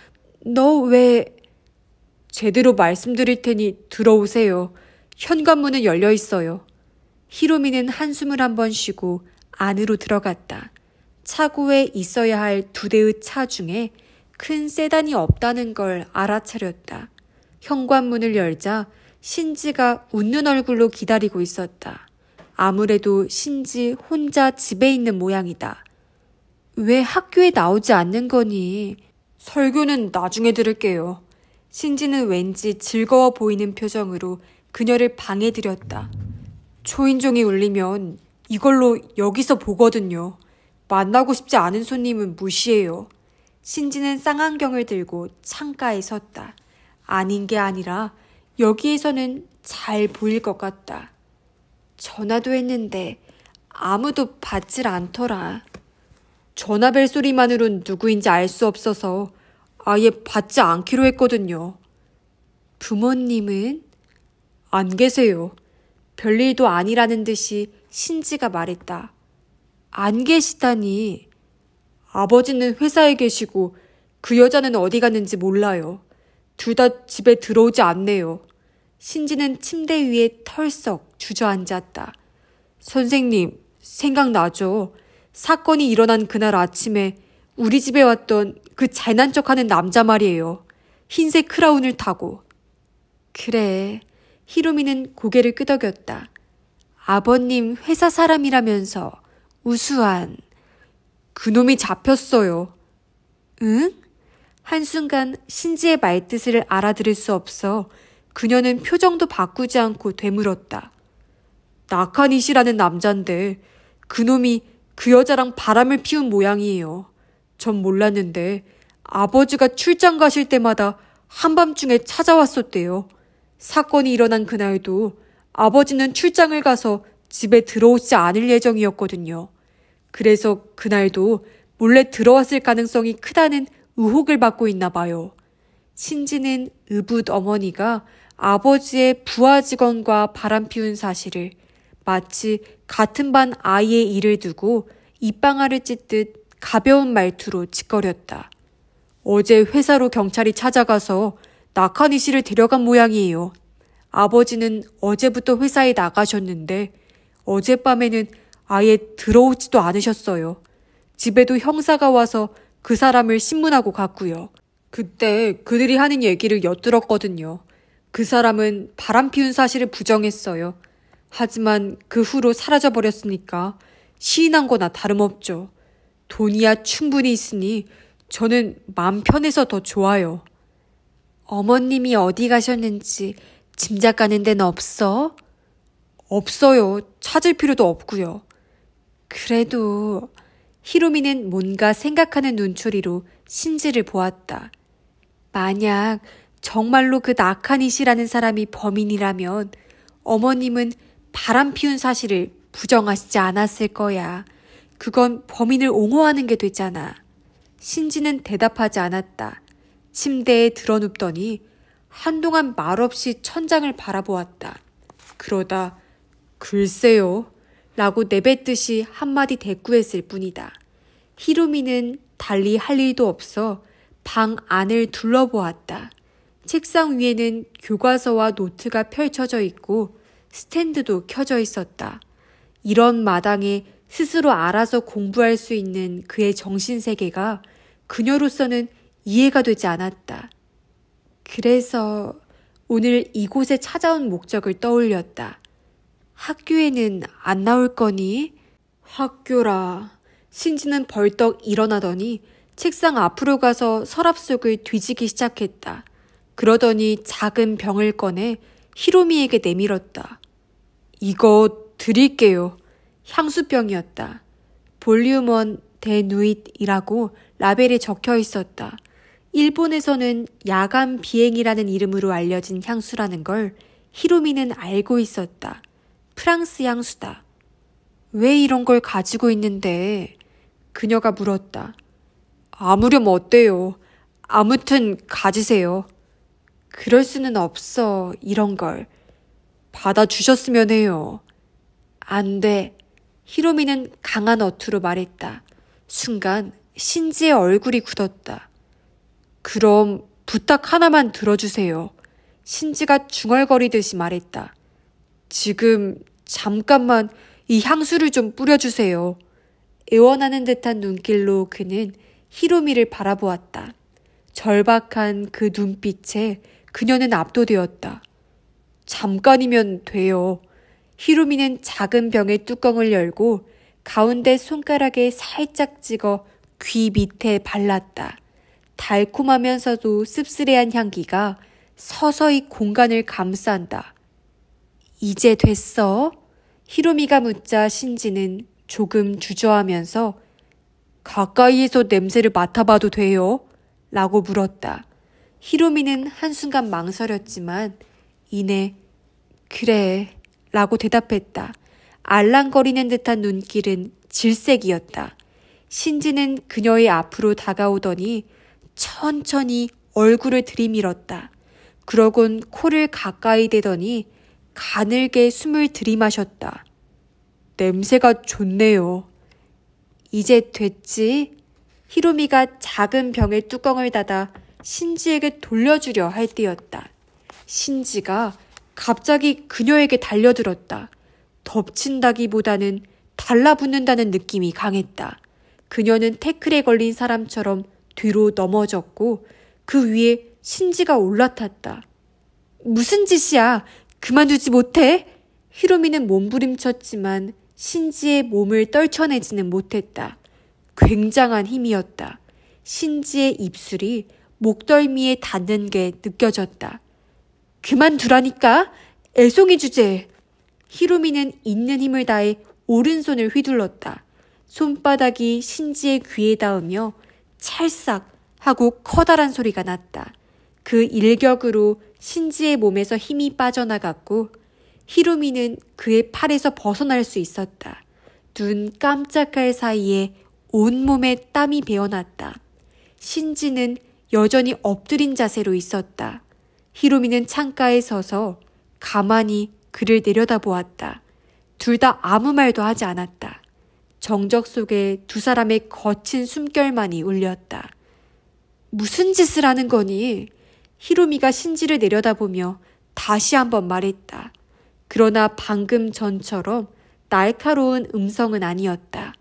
너 왜... 제대로 말씀드릴 테니 들어오세요. 현관문은 열려 있어요. 히로미는 한숨을 한번 쉬고 안으로 들어갔다. 차고에 있어야 할 2대의 차 중에 큰 세단이 없다는 걸 알아차렸다. 현관문을 열자 신지가 웃는 얼굴로 기다리고 있었다. 아무래도 신지 혼자 집에 있는 모양이다. 왜 학교에 나오지 않는 거니? 설교는 나중에 들을게요. 신지는 왠지 즐거워 보이는 표정으로 그녀를 방에 들였다. 초인종이 울리면 이걸로 여기서 보거든요. 만나고 싶지 않은 손님은 무시해요. 신지는 쌍안경을 들고 창가에 섰다. 아닌 게 아니라 여기에서는 잘 보일 것 같다. 전화도 했는데 아무도 받질 않더라. 전화벨 소리만으론 누구인지 알 수 없어서 아예 받지 않기로 했거든요. 부모님은? 안 계세요. 별일도 아니라는 듯이 신지가 말했다. 안 계시다니. 아버지는 회사에 계시고 그 여자는 어디 갔는지 몰라요. 둘 다 집에 들어오지 않네요. 신지는 침대 위에 털썩 주저앉았다. 선생님, 생각나죠? 사건이 일어난 그날 아침에 우리 집에 왔던 그 잘난 척하는 남자 말이에요. 흰색 크라운을 타고. 그래. 히로미는 고개를 끄덕였다. 아버님 회사 사람이라면서 우수한. 그놈이 잡혔어요. 응? 한순간 신지의 말뜻을 알아들을 수 없어 그녀는 표정도 바꾸지 않고 되물었다. 나카니시라는 남잔데 그놈이 그 여자랑 바람을 피운 모양이에요. 전 몰랐는데 아버지가 출장 가실 때마다 한밤중에 찾아왔었대요. 사건이 일어난 그날도 아버지는 출장을 가서 집에 들어오지 않을 예정이었거든요. 그래서 그날도 몰래 들어왔을 가능성이 크다는 의혹을 받고 있나 봐요. 신지는 의붓 어머니가 아버지의 부하 직원과 바람 피운 사실을 마치 같은 반 아이의 일을 두고 입방아를 찢듯 가벼운 말투로 짓거렸다. 어제 회사로 경찰이 찾아가서 나카니 씨를 데려간 모양이에요. 아버지는 어제부터 회사에 나가셨는데 어젯밤에는 아예 들어오지도 않으셨어요. 집에도 형사가 와서 그 사람을 신문하고 갔고요. 그때 그들이 하는 얘기를 엿들었거든요. 그 사람은 바람 피운 사실을 부정했어요. 하지만 그 후로 사라져버렸으니까 시인한 거나 다름없죠. 돈이야 충분히 있으니 저는 마음 편해서 더 좋아요. 어머님이 어디 가셨는지 짐작 가는 데는 없어? 없어요. 찾을 필요도 없고요. 그래도 히로미는 뭔가 생각하는 눈초리로 신지를 보았다. 만약 정말로 그 나카니시라는 사람이 범인이라면 어머님은 바람 피운 사실을 부정하시지 않았을 거야. 그건 범인을 옹호하는 게 되잖아. 신지는 대답하지 않았다. 침대에 드러눕더니 한동안 말없이 천장을 바라보았다. 그러다 글쎄요 라고 내뱉듯이 한마디 대꾸했을 뿐이다. 히로미는 달리 할 일도 없어 방 안을 둘러보았다. 책상 위에는 교과서와 노트가 펼쳐져 있고 스탠드도 켜져 있었다. 이런 마당에 스스로 알아서 공부할 수 있는 그의 정신세계가 그녀로서는 이해가 되지 않았다. 그래서 오늘 이곳에 찾아온 목적을 떠올렸다. 학교에는 안 나올 거니? 학교라. 신지는 벌떡 일어나더니 책상 앞으로 가서 서랍 속을 뒤지기 시작했다. 그러더니 작은 병을 꺼내 히로미에게 내밀었다. 이거 드릴게요. 향수병이었다. 볼륨 1 데누잇이라고 라벨에 적혀 있었다. 일본에서는 야간 비행이라는 이름으로 알려진 향수라는 걸 히로미는 알고 있었다. 프랑스 향수다. 왜 이런 걸 가지고 있는데? 그녀가 물었다. 아무렴 어때요? 아무튼 가지세요. 그럴 수는 없어, 이런 걸. 받아주셨으면 해요. 안 돼. 히로미는 강한 어투로 말했다. 순간 신지의 얼굴이 굳었다. 그럼 부탁 하나만 들어주세요. 신지가 중얼거리듯이 말했다. 지금 잠깐만 이 향수를 좀 뿌려주세요. 애원하는 듯한 눈길로 그는 히로미를 바라보았다. 절박한 그 눈빛에 그녀는 압도되었다. 잠깐이면 돼요. 히로미는 작은 병의 뚜껑을 열고 가운데 손가락에 살짝 찍어 귀 밑에 발랐다. 달콤하면서도 씁쓸해한 향기가 서서히 공간을 감싼다. 이제 됐어? 히로미가 묻자 신지는 조금 주저하면서 가까이에서 냄새를 맡아봐도 돼요? 라고 물었다. 히로미는 한순간 망설였지만 이내 그래 라고 대답했다. 알랑거리는 듯한 눈길은 질색이었다. 신지는 그녀의 앞으로 다가오더니 천천히 얼굴을 들이밀었다. 그러곤 코를 가까이 대더니 가늘게 숨을 들이마셨다. 냄새가 좋네요. 이제 됐지? 히로미가 작은 병의 뚜껑을 닫아 신지에게 돌려주려 할 때였다. 신지가 갑자기 그녀에게 달려들었다. 덮친다기보다는 달라붙는다는 느낌이 강했다. 그녀는 태클에 걸린 사람처럼 뒤로 넘어졌고 그 위에 신지가 올라탔다. 무슨 짓이야? 그만두지 못해? 히로미는 몸부림쳤지만 신지의 몸을 떨쳐내지는 못했다. 굉장한 힘이었다. 신지의 입술이 목덜미에 닿는 게 느껴졌다. 그만두라니까? 애송이 주제. 히로미는 있는 힘을 다해 오른손을 휘둘렀다. 손바닥이 신지의 귀에 닿으며 찰싹 하고 커다란 소리가 났다. 그 일격으로 신지의 몸에서 힘이 빠져나갔고 히로미는 그의 팔에서 벗어날 수 있었다. 눈 깜짝할 사이에 온몸에 땀이 배어났다. 신지는 여전히 엎드린 자세로 있었다. 히로미는 창가에 서서 가만히 그를 내려다보았다. 둘 다 아무 말도 하지 않았다. 정적 속에 두 사람의 거친 숨결만이 울렸다. 무슨 짓을 하는 거니? 히로미가 신지를 내려다보며 다시 한번 말했다. 그러나 방금 전처럼 날카로운 음성은 아니었다.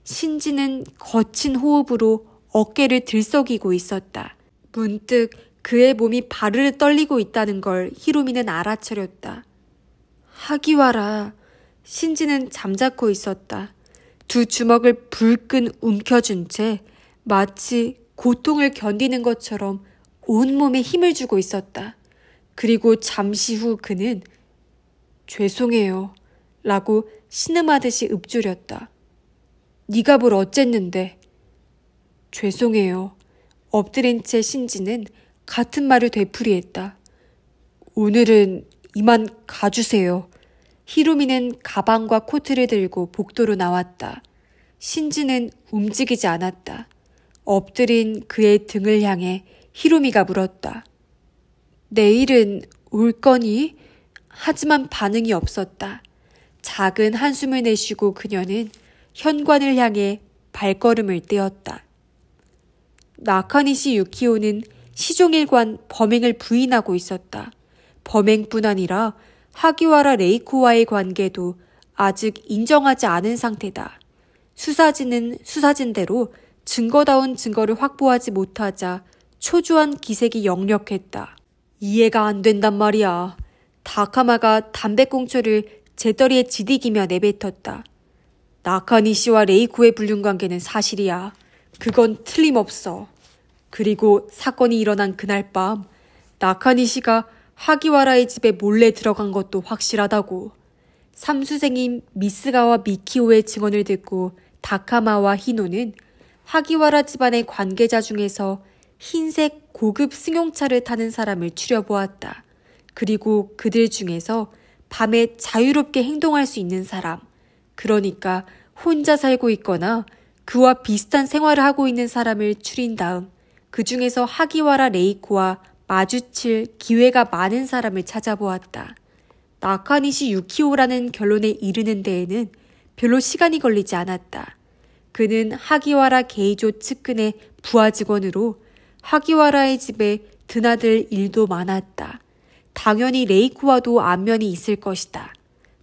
신지는 거친 호흡으로 어깨를 들썩이고 있었다. 문득 그의 몸이 바르르 떨리고 있다는 걸 히로미는 알아차렸다. 하기와라. 신지는 잠자코 있었다. 두 주먹을 불끈 움켜쥔 채 마치 고통을 견디는 것처럼 온몸에 힘을 주고 있었다. 그리고 잠시 후 그는 죄송해요 라고 신음하듯이 읊조렸다. 네가 뭘 어쨌는데. 죄송해요. 엎드린 채 신지는 같은 말을 되풀이했다. 오늘은 이만 가주세요. 히로미는 가방과 코트를 들고 복도로 나왔다. 신지는 움직이지 않았다. 엎드린 그의 등을 향해 히로미가 물었다. 내일은 올 거니? 하지만 반응이 없었다. 작은 한숨을 내쉬고 그녀는 현관을 향해 발걸음을 떼었다. 나카니시 유키오는 시종일관 범행을 부인하고 있었다. 범행뿐 아니라 하기와라 레이코와의 관계도 아직 인정하지 않은 상태다. 수사진은 수사진대로 증거다운 증거를 확보하지 못하자 초조한 기색이 역력했다. 이해가 안 된단 말이야. 다카마가 담배꽁초를 재떨이에 지디기며 내뱉었다. 나카니시와 레이코의 불륜관계는 사실이야. 그건 틀림없어. 그리고 사건이 일어난 그날 밤 나카니시가 하기와라의 집에 몰래 들어간 것도 확실하다고. 삼수생인 미스가와 미키오의 증언을 듣고 다카마와 히노는 하기와라 집안의 관계자 중에서 흰색 고급 승용차를 타는 사람을 추려보았다. 그리고 그들 중에서 밤에 자유롭게 행동할 수 있는 사람, 그러니까 혼자 살고 있거나 그와 비슷한 생활을 하고 있는 사람을 추린 다음 그 중에서 하기와라 레이코와 마주칠 기회가 많은 사람을 찾아보았다. 나카니시 유키오라는 결론에 이르는 데에는 별로 시간이 걸리지 않았다. 그는 하기와라 게이조 측근의 부하 직원으로 하기와라의 집에 드나들 일도 많았다. 당연히 레이코와도 안면이 있을 것이다.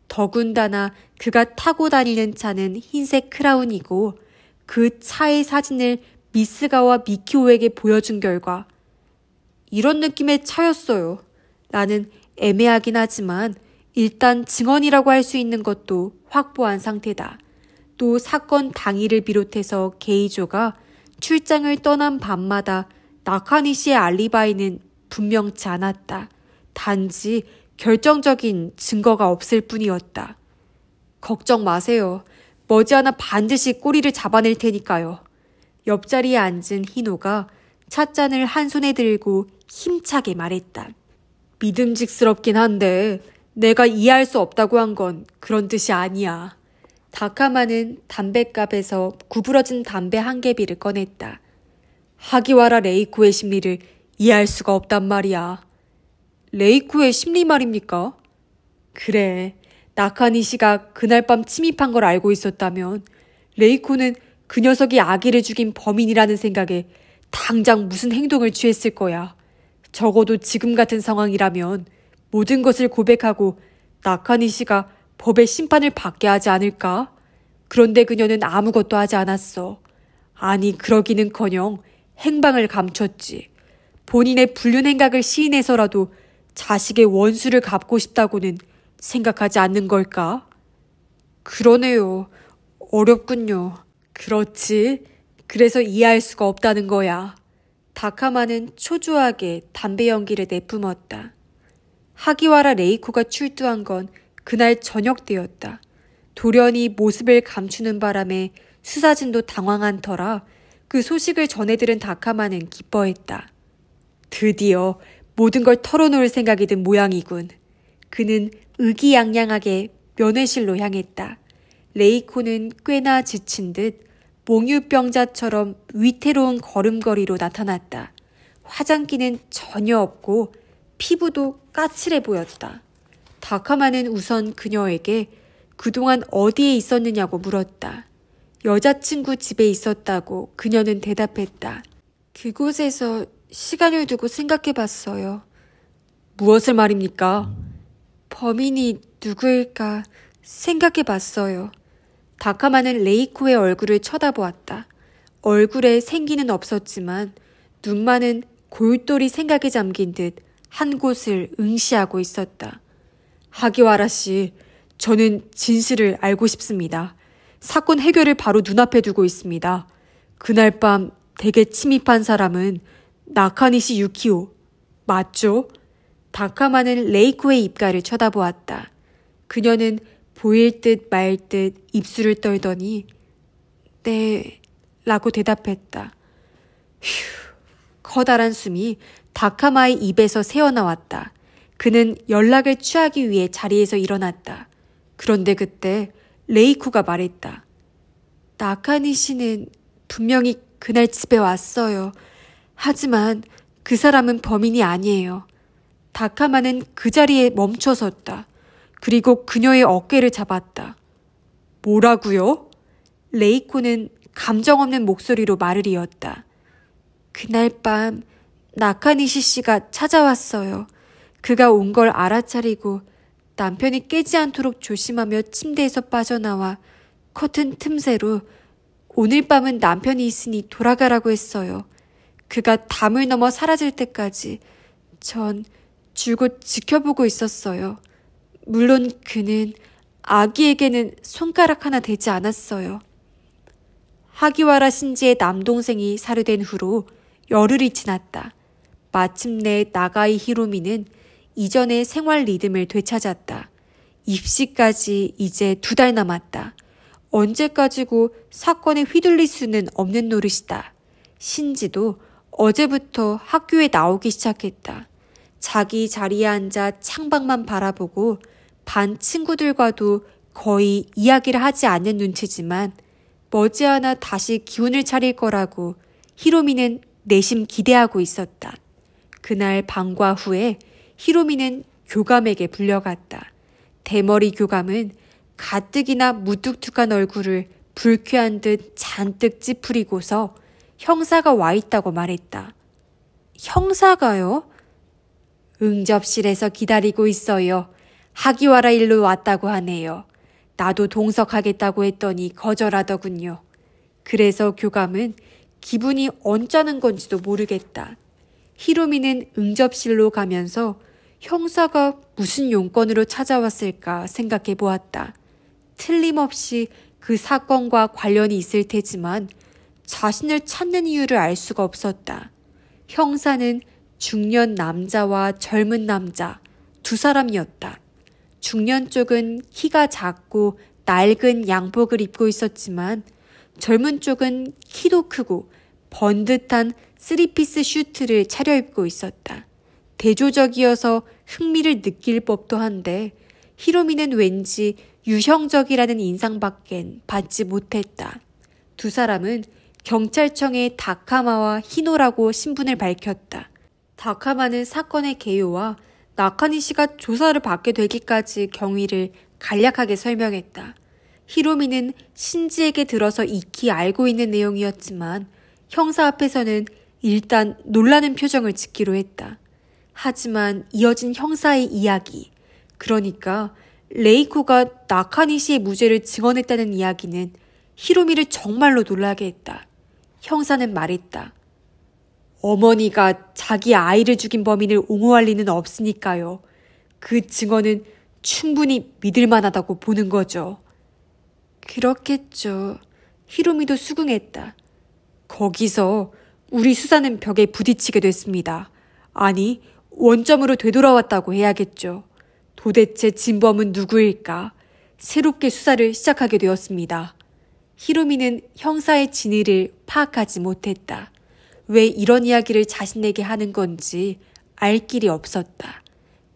더군다나 그가 타고 다니는 차는 흰색 크라운이고 그 차의 사진을 미스가와 미키오에게 보여준 결과 이런 느낌의 차였어요. 나는 애매하긴 하지만 일단 증언이라고 할 수 있는 것도 확보한 상태다. 또 사건 당일을 비롯해서 게이조가 출장을 떠난 밤마다 나카니 씨의 알리바이는 분명치 않았다. 단지 결정적인 증거가 없을 뿐이었다. 걱정 마세요. 머지않아 반드시 꼬리를 잡아낼 테니까요. 옆자리에 앉은 희노가 찻잔을 한 손에 들고 힘차게 말했다. 믿음직스럽긴 한데 내가 이해할 수 없다고 한 건 그런 뜻이 아니야. 다카마는 담뱃갑에서 구부러진 담배 한 개비를 꺼냈다. 하기와라 레이코의 심리를 이해할 수가 없단 말이야. 레이코의 심리 말입니까? 그래. 나카니 씨가 그날 밤 침입한 걸 알고 있었다면 레이코는 그 녀석이 아기를 죽인 범인이라는 생각에 당장 무슨 행동을 취했을 거야. 적어도 지금 같은 상황이라면 모든 것을 고백하고 나카니 씨가 법의 심판을 받게 하지 않을까? 그런데 그녀는 아무것도 하지 않았어. 아니, 그러기는커녕 행방을 감췄지. 본인의 불륜 행각을 시인해서라도 자식의 원수를 갚고 싶다고는 생각하지 않는 걸까? 그러네요. 어렵군요. 그렇지. 그래서 이해할 수가 없다는 거야. 다카마는 초조하게 담배 연기를 내뿜었다. 하기와라 레이코가 출두한 건 그날 저녁 때였다. 돌연히 모습을 감추는 바람에 수사진도 당황한 터라 그 소식을 전해들은 다카마는 기뻐했다. 드디어 모든 걸 털어놓을 생각이 든 모양이군. 그는 의기양양하게 면회실로 향했다. 레이코는 꽤나 지친 듯 몽유병자처럼 위태로운 걸음걸이로 나타났다. 화장기는 전혀 없고 피부도 까칠해 보였다. 다카마는 우선 그녀에게 그동안 어디에 있었느냐고 물었다. 여자친구 집에 있었다고 그녀는 대답했다. 그곳에서 시간을 두고 생각해봤어요. 무엇을 말입니까? 범인이 누구일까 생각해봤어요. 다카마는 레이코의 얼굴을 쳐다보았다. 얼굴에 생기는 없었지만 눈만은 골똘히 생각에 잠긴 듯 한 곳을 응시하고 있었다. 하기와라 씨, 저는 진실을 알고 싶습니다. 사건 해결을 바로 눈앞에 두고 있습니다. 그날 밤 댁에 침입한 사람은 나카니시 유키오, 맞죠? 다카마는 레이코의 입가를 쳐다보았다. 그녀는 보일 듯 말 듯 입술을 떨더니 네, 라고 대답했다. 휴, 커다란 숨이 다카마의 입에서 새어나왔다. 그는 연락을 취하기 위해 자리에서 일어났다. 그런데 그때 레이코가 말했다. 나카니 씨는 분명히 그날 집에 왔어요. 하지만 그 사람은 범인이 아니에요. 다카마는 그 자리에 멈춰섰다. 그리고 그녀의 어깨를 잡았다. 뭐라고요? 레이코는 감정 없는 목소리로 말을 이었다. 그날 밤 나카니시 씨가 찾아왔어요. 그가 온 걸 알아차리고 남편이 깨지 않도록 조심하며 침대에서 빠져나와 커튼 틈새로 오늘 밤은 남편이 있으니 돌아가라고 했어요. 그가 담을 넘어 사라질 때까지 전 줄곧 지켜보고 있었어요. 물론 그는 아기에게는 손가락 하나 되지 않았어요. 하기와라 신지의 남동생이 살해된 후로 열흘이 지났다. 마침내 나가이 히로미는 이전의 생활 리듬을 되찾았다. 입시까지 이제 2달 남았다. 언제까지고 사건에 휘둘릴 수는 없는 노릇이다. 신지도 어제부터 학교에 나오기 시작했다. 자기 자리에 앉아 창밖만 바라보고 반 친구들과도 거의 이야기를 하지 않는 눈치지만 머지않아 다시 기운을 차릴 거라고 히로미는 내심 기대하고 있었다. 그날 방과 후에 히로미는 교감에게 불려갔다. 대머리 교감은 가뜩이나 무뚝뚝한 얼굴을 불쾌한 듯 잔뜩 찌푸리고서 형사가 와 있다고 말했다. 형사가요? 응접실에서 기다리고 있어요. 하기와라 일로 왔다고 하네요. 나도 동석하겠다고 했더니 거절하더군요. 그래서 교감은 기분이 언짢은 건지도 모르겠다. 히로미는 응접실로 가면서 형사가 무슨 용건으로 찾아왔을까 생각해 보았다. 틀림없이 그 사건과 관련이 있을 테지만 자신을 찾는 이유를 알 수가 없었다. 형사는 중년 남자와 젊은 남자 두 사람이었다. 중년 쪽은 키가 작고 낡은 양복을 입고 있었지만 젊은 쪽은 키도 크고 번듯한 쓰리피스 슈트를 차려입고 있었다. 대조적이어서 흥미를 느낄 법도 한데 히로미는 왠지 유형적이라는 인상밖엔 받지 못했다. 두 사람은 경찰청의 다카마와 히노라고 신분을 밝혔다. 다카마는 사건의 개요와 나카니 씨가 조사를 받게 되기까지 경위를 간략하게 설명했다. 히로미는 신지에게 들어서 익히 알고 있는 내용이었지만 형사 앞에서는 일단 놀라는 표정을 짓기로 했다. 하지만 이어진 형사의 이야기, 그러니까 레이코가 나카니 씨의 무죄를 증언했다는 이야기는 히로미를 정말로 놀라게 했다. 형사는 말했다. 어머니가 자기 아이를 죽인 범인을 옹호할 리는 없으니까요. 그 증언은 충분히 믿을 만하다고 보는 거죠. 그렇겠죠. 히로미도 수긍했다. 거기서 우리 수사는 벽에 부딪히게 됐습니다. 아니, 원점으로 되돌아왔다고 해야겠죠. 도대체 진범은 누구일까? 새롭게 수사를 시작하게 되었습니다. 히로미는 형사의 진위를 파악하지 못했다. 왜 이런 이야기를 자신에게 하는 건지 알 길이 없었다.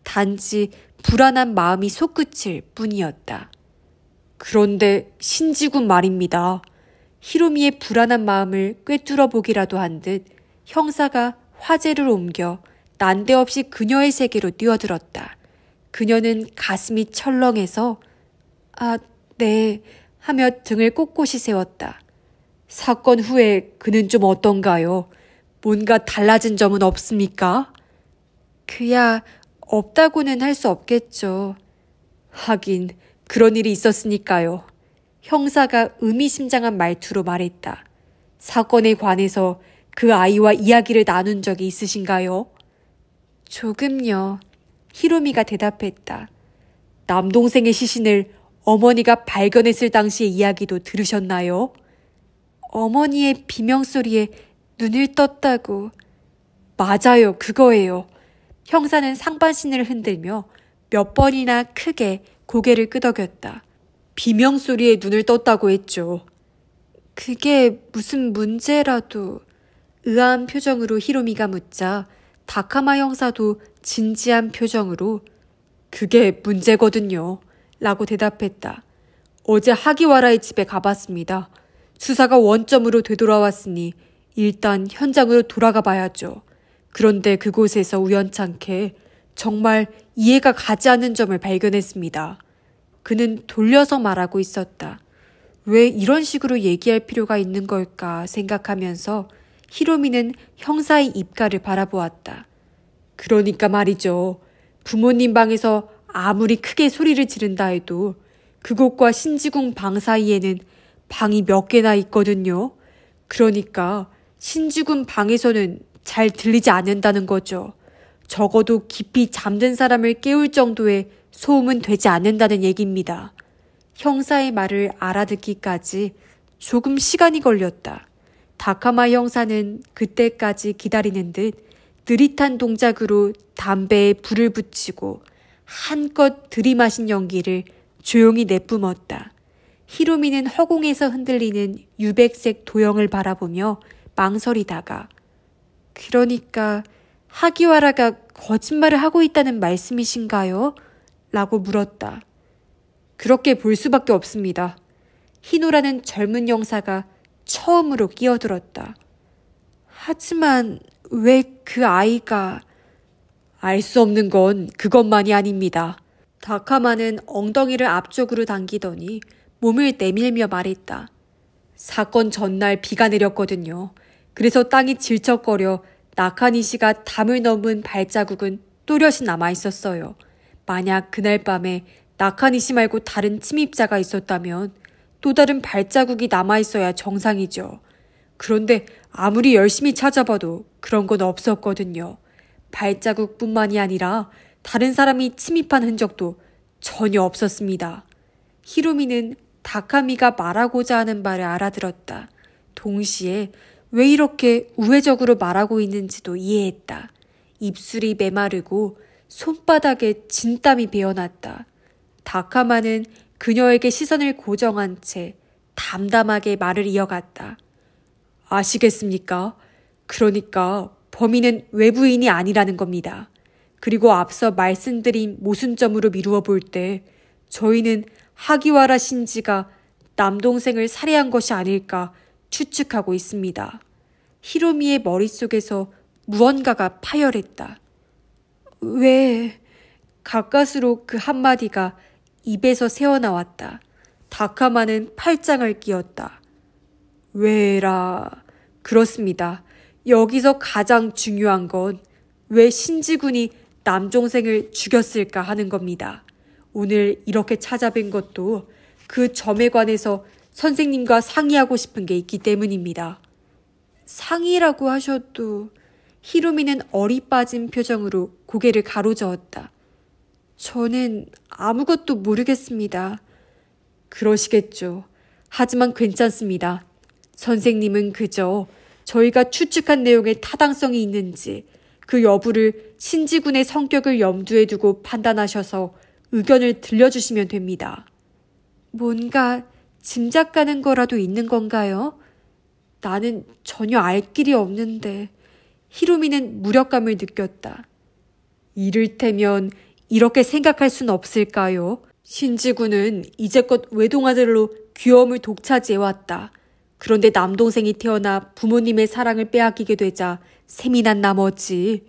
단지 불안한 마음이 솟구칠 뿐이었다. 그런데 신지군 말입니다. 히로미의 불안한 마음을 꿰뚫어 보기라도 한 듯 형사가 화제를 옮겨 난데없이 그녀의 세계로 뛰어들었다. 그녀는 가슴이 철렁해서 아, 네 하며 등을 꼿꼿이 세웠다. 사건 후에 그는 좀 어떤가요? 뭔가 달라진 점은 없습니까? 그야 없다고는 할 수 없겠죠. 하긴 그런 일이 있었으니까요. 형사가 의미심장한 말투로 말했다. 사건에 관해서 그 아이와 이야기를 나눈 적이 있으신가요? 조금요. 히로미가 대답했다. 남동생의 시신을 어머니가 발견했을 당시의 이야기도 들으셨나요? 어머니의 비명소리에 눈을 떴다고. 맞아요, 그거예요. 형사는 상반신을 흔들며 몇 번이나 크게 고개를 끄덕였다. 비명소리에 눈을 떴다고 했죠. 그게 무슨 문제라도. 의아한 표정으로 히로미가 묻자 다카마 형사도 진지한 표정으로 그게 문제거든요. 라고 대답했다. 어제 하기와라의 집에 가봤습니다. 수사가 원점으로 되돌아왔으니 일단 현장으로 돌아가 봐야죠. 그런데 그곳에서 우연찮게 정말 이해가 가지 않는 점을 발견했습니다. 그는 돌려서 말하고 있었다. 왜 이런 식으로 얘기할 필요가 있는 걸까 생각하면서 히로미는 형사의 입가를 바라보았다. 그러니까 말이죠. 부모님 방에서 아무리 크게 소리를 지른다 해도 그곳과 신지궁 방 사이에는 방이 몇 개나 있거든요. 그러니까 신지궁 방에서는 잘 들리지 않는다는 거죠. 적어도 깊이 잠든 사람을 깨울 정도의 소음은 되지 않는다는 얘기입니다. 형사의 말을 알아듣기까지 조금 시간이 걸렸다. 다카마 형사는 그때까지 기다리는 듯 느릿한 동작으로 담배에 불을 붙이고 한껏 들이마신 연기를 조용히 내뿜었다. 히로미는 허공에서 흔들리는 유백색 도형을 바라보며 망설이다가 그러니까 하기와라가 거짓말을 하고 있다는 말씀이신가요? 라고 물었다. 그렇게 볼 수밖에 없습니다. 히노라는 젊은 형사가 처음으로 끼어들었다. 하지만 왜 그 아이가... 알 수 없는 건 그것만이 아닙니다. 다카마는 엉덩이를 앞쪽으로 당기더니 몸을 내밀며 말했다. 사건 전날 비가 내렸거든요. 그래서 땅이 질척거려 나카니 씨가 담을 넘은 발자국은 또렷이 남아있었어요. 만약 그날 밤에 나카니 씨 말고 다른 침입자가 있었다면 또 다른 발자국이 남아있어야 정상이죠. 그런데 아무리 열심히 찾아봐도 그런 건 없었거든요. 발자국뿐만이 아니라 다른 사람이 침입한 흔적도 전혀 없었습니다. 히로미는 다카미가 말하고자 하는 말을 알아들었다. 동시에 왜 이렇게 우회적으로 말하고 있는지도 이해했다. 입술이 메마르고 손바닥에 진땀이 배어났다. 다카마는 그녀에게 시선을 고정한 채 담담하게 말을 이어갔다. 아시겠습니까? 그러니까 범인은 외부인이 아니라는 겁니다. 그리고 앞서 말씀드린 모순점으로 미루어 볼 때 저희는 하기와라 신지가 남동생을 살해한 것이 아닐까 추측하고 있습니다. 히로미의 머릿속에서 무언가가 파열했다. 왜? 가까스로 그 한마디가 입에서 새어나왔다. 다카마는 팔짱을 끼었다. 왜라? 그렇습니다. 여기서 가장 중요한 건 왜 신지군이 남동생을 죽였을까 하는 겁니다. 오늘 이렇게 찾아뵌 것도 그 점에 관해서 선생님과 상의하고 싶은 게 있기 때문입니다. 상의라고 하셔도 히로미는 어리 빠진 표정으로 고개를 가로저었다. 저는 아무것도 모르겠습니다. 그러시겠죠. 하지만 괜찮습니다. 선생님은 그저 저희가 추측한 내용의 타당성이 있는지 그 여부를 신지군의 성격을 염두에 두고 판단하셔서 의견을 들려주시면 됩니다. 뭔가 짐작 가는 거라도 있는 건가요? 나는 전혀 알 길이 없는데. 히로미는 무력감을 느꼈다. 이를테면 이렇게 생각할 순 없을까요? 신지군은 이제껏 외동아들로 귀여움을 독차지해왔다. 그런데 남동생이 태어나 부모님의 사랑을 빼앗기게 되자 셈이 난 나머지.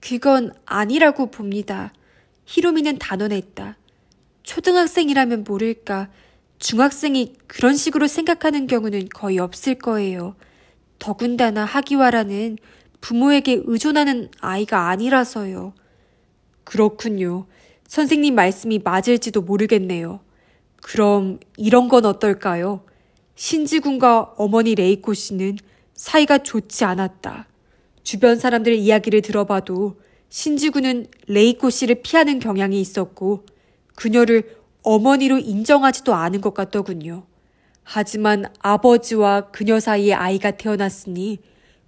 그건 아니라고 봅니다. 히로미는 단언했다. 초등학생이라면 모를까 중학생이 그런 식으로 생각하는 경우는 거의 없을 거예요. 더군다나 하기와라는 부모에게 의존하는 아이가 아니라서요. 그렇군요. 선생님 말씀이 맞을지도 모르겠네요. 그럼 이런 건 어떨까요? 신지군과 어머니 레이코 씨는 사이가 좋지 않았다. 주변 사람들의 이야기를 들어봐도 신지군은 레이코 씨를 피하는 경향이 있었고 그녀를 어머니로 인정하지도 않은 것 같더군요. 하지만 아버지와 그녀 사이에 아이가 태어났으니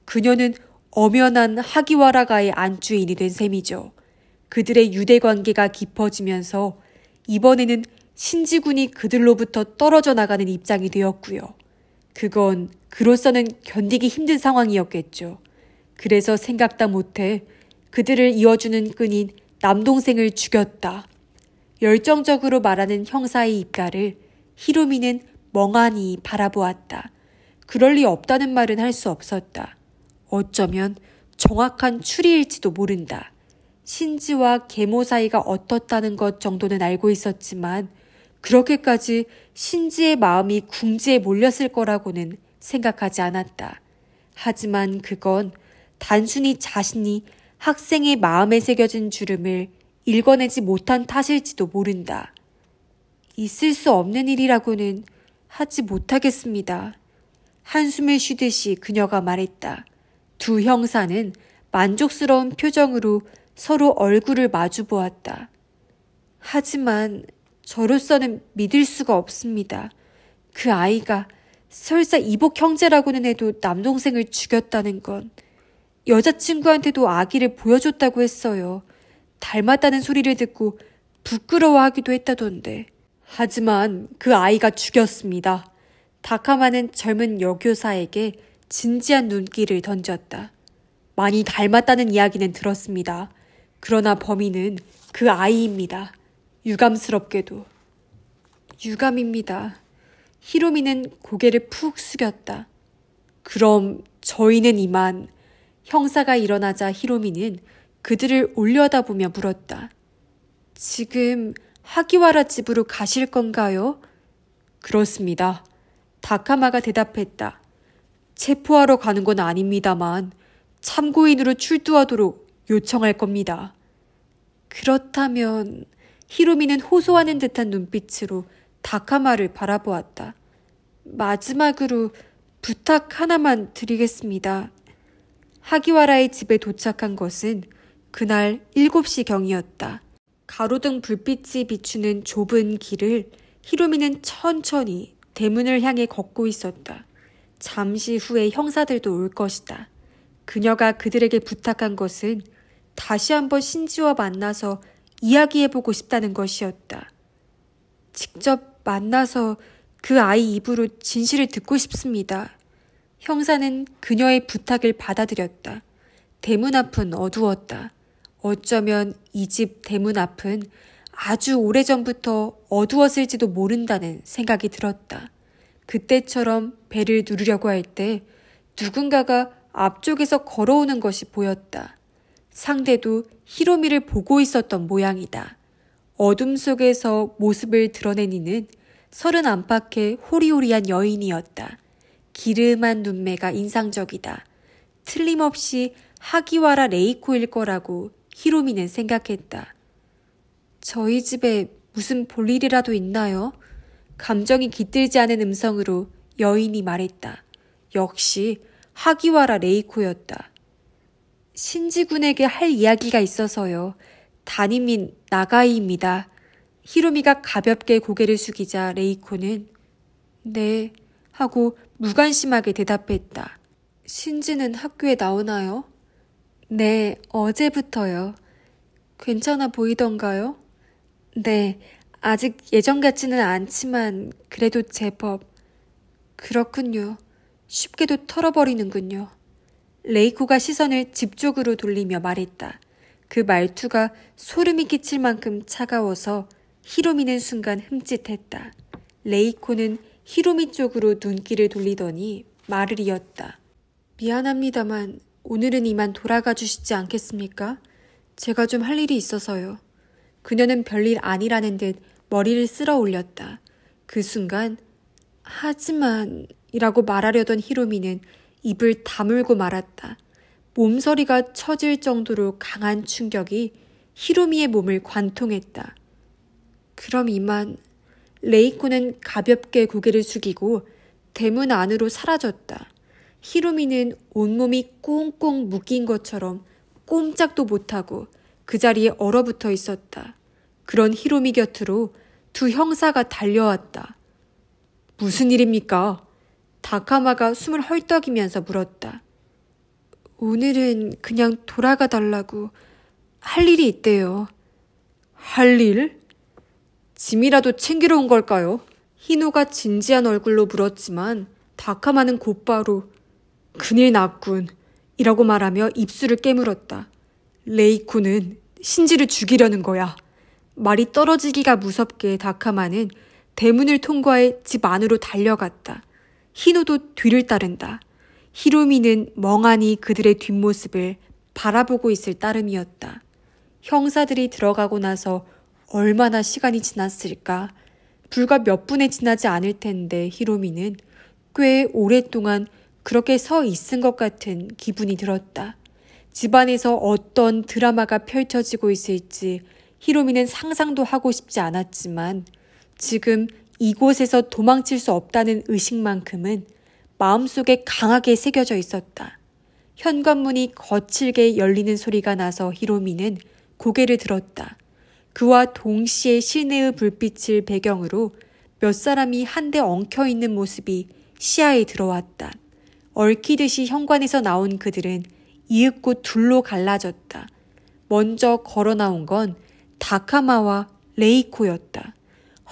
그녀는 엄연한 하기와라가의 안주인이 된 셈이죠. 그들의 유대관계가 깊어지면서 이번에는 신지군이 그들로부터 떨어져 나가는 입장이 되었고요. 그건 그로서는 견디기 힘든 상황이었겠죠. 그래서 생각다 못해 그들을 이어주는 끈인 남동생을 죽였다. 열정적으로 말하는 형사의 입가를 히로미는 멍하니 바라보았다. 그럴 리 없다는 말은 할 수 없었다. 어쩌면 정확한 추리일지도 모른다. 신지와 계모 사이가 어떻다는 것 정도는 알고 있었지만 그렇게까지 신지의 마음이 궁지에 몰렸을 거라고는 생각하지 않았다. 하지만 그건 단순히 자신이 학생의 마음에 새겨진 주름을 읽어내지 못한 탓일지도 모른다. 있을 수 없는 일이라고는 하지 못하겠습니다. 한숨을 쉬듯이 그녀가 말했다. 두 형사는 만족스러운 표정으로 서로 얼굴을 마주 보았다. 하지만 저로서는 믿을 수가 없습니다. 그 아이가 설사 이복 형제라고는 해도 남동생을 죽였다는 건 여자친구한테도 아기를 보여줬다고 했어요. 닮았다는 소리를 듣고 부끄러워하기도 했다던데. 하지만 그 아이가 죽였습니다. 다카마는 젊은 여교사에게 진지한 눈길을 던졌다. 많이 닮았다는 이야기는 들었습니다. 그러나 범인은 그 아이입니다. 유감스럽게도. 유감입니다. 히로미는 고개를 푹 숙였다. 그럼 저희는 이만. 형사가 일어나자 히로미는 그들을 올려다보며 물었다. 지금 하기와라 집으로 가실 건가요? 그렇습니다. 다카마가 대답했다. 체포하러 가는 건 아닙니다만 참고인으로 출두하도록 요청할 겁니다. 그렇다면 히로미는 호소하는 듯한 눈빛으로 다카마를 바라보았다. 마지막으로 부탁 하나만 드리겠습니다. 하기와라의 집에 도착한 것은 그날 7시경이었다. 가로등 불빛이 비추는 좁은 길을 히로미는 천천히 대문을 향해 걷고 있었다. 잠시 후에 형사들도 올 것이다. 그녀가 그들에게 부탁한 것은 다시 한번 신지와 만나서 이야기해보고 싶다는 것이었다. 직접 만나서 그 아이 입으로 진실을 듣고 싶습니다. 형사는 그녀의 부탁을 받아들였다. 대문 앞은 어두웠다. 어쩌면 이 집 대문 앞은 아주 오래전부터 어두웠을지도 모른다는 생각이 들었다. 그때처럼 벨을 누르려고 할 때 누군가가 앞쪽에서 걸어오는 것이 보였다. 상대도 히로미를 보고 있었던 모양이다. 어둠 속에서 모습을 드러낸 이는 30 안팎의 호리호리한 여인이었다. 기름한 눈매가 인상적이다. 틀림없이 하기와라 레이코일 거라고 히로미는 생각했다. 저희 집에 무슨 볼일이라도 있나요? 감정이 깃들지 않은 음성으로 여인이 말했다. 역시 하기와라 레이코였다. 신지군에게 할 이야기가 있어서요. 담임인 나가이입니다. 히로미가 가볍게 고개를 숙이자 레이코는 네 하고 무관심하게 대답했다. 신지는 학교에 나오나요? 네, 어제부터요. 괜찮아 보이던가요? 네, 아직 예전 같지는 않지만 그래도 제법. 그렇군요. 쉽게도 털어버리는군요. 레이코가 시선을 집 쪽으로 돌리며 말했다. 그 말투가 소름이 끼칠 만큼 차가워서 히로미는 순간 흠칫했다. 레이코는 히로미 쪽으로 눈길을 돌리더니 말을 이었다. 미안합니다만 오늘은 이만 돌아가 주시지 않겠습니까? 제가 좀 할 일이 있어서요. 그녀는 별일 아니라는 듯 머리를 쓸어 올렸다. 그 순간 하지만 이라고 말하려던 히로미는 입을 다물고 말았다. 몸서리가 처질 정도로 강한 충격이 히로미의 몸을 관통했다. 그럼 이만. 레이코는 가볍게 고개를 숙이고 대문 안으로 사라졌다. 히로미는 온몸이 꽁꽁 묶인 것처럼 꼼짝도 못하고 그 자리에 얼어붙어 있었다. 그런 히로미 곁으로 두 형사가 달려왔다. 무슨 일입니까? 다카마가 숨을 헐떡이면서 물었다. 오늘은 그냥 돌아가 달라고. 할 일이 있대요. 할 일? 짐이라도 챙기러 온 걸까요? 희노가 진지한 얼굴로 물었지만 다카마는 곧바로 큰일 났군 이라고 말하며 입술을 깨물었다. 레이코는 신지를 죽이려는 거야. 말이 떨어지기가 무섭게 다카마는 대문을 통과해 집 안으로 달려갔다. 희노도 뒤를 따른다. 히로미는 멍하니 그들의 뒷모습을 바라보고 있을 따름이었다. 형사들이 들어가고 나서 얼마나 시간이 지났을까? 불과 몇 분에 지나지 않을 텐데 히로미는 꽤 오랫동안 그렇게 서 있은 것 같은 기분이 들었다. 집안에서 어떤 드라마가 펼쳐지고 있을지 히로미는 상상도 하고 싶지 않았지만 지금 이곳에서 도망칠 수 없다는 의식만큼은 마음속에 강하게 새겨져 있었다. 현관문이 거칠게 열리는 소리가 나서 히로미는 고개를 들었다. 그와 동시에 실내의 불빛을 배경으로 몇 사람이 한데 엉켜있는 모습이 시야에 들어왔다. 얽히듯이 현관에서 나온 그들은 이윽고 둘로 갈라졌다. 먼저 걸어 나온 건 다카마와 레이코였다.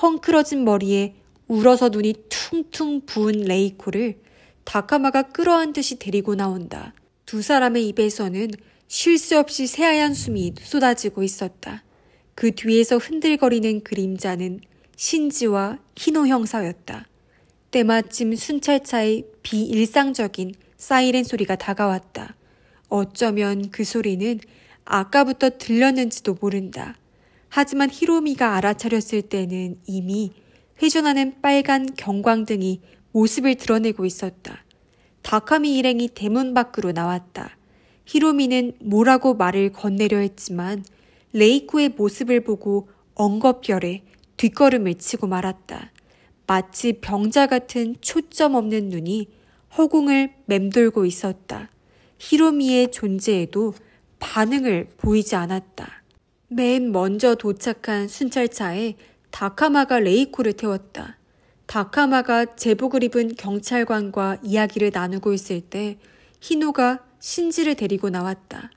헝클어진 머리에 울어서 눈이 퉁퉁 부은 레이코를 다카마가 끌어안듯이 데리고 나온다. 두 사람의 입에서는 쉴 새 없이 새하얀 숨이 쏟아지고 있었다. 그 뒤에서 흔들거리는 그림자는 신지와 희노 형사였다. 때마침 순찰차의 비일상적인 사이렌 소리가 다가왔다. 어쩌면 그 소리는 아까부터 들렸는지도 모른다. 하지만 히로미가 알아차렸을 때는 이미 회전하는 빨간 경광등이 모습을 드러내고 있었다. 다카미 일행이 대문 밖으로 나왔다. 히로미는 뭐라고 말을 건네려 했지만 레이코의 모습을 보고 엉겁결에 뒷걸음을 치고 말았다. 마치 병자 같은 초점 없는 눈이 허공을 맴돌고 있었다. 히로미의 존재에도 반응을 보이지 않았다. 맨 먼저 도착한 순찰차에 다카마가 레이코를 태웠다. 다카마가 제복을 입은 경찰관과 이야기를 나누고 있을 때 히노가 신지를 데리고 나왔다.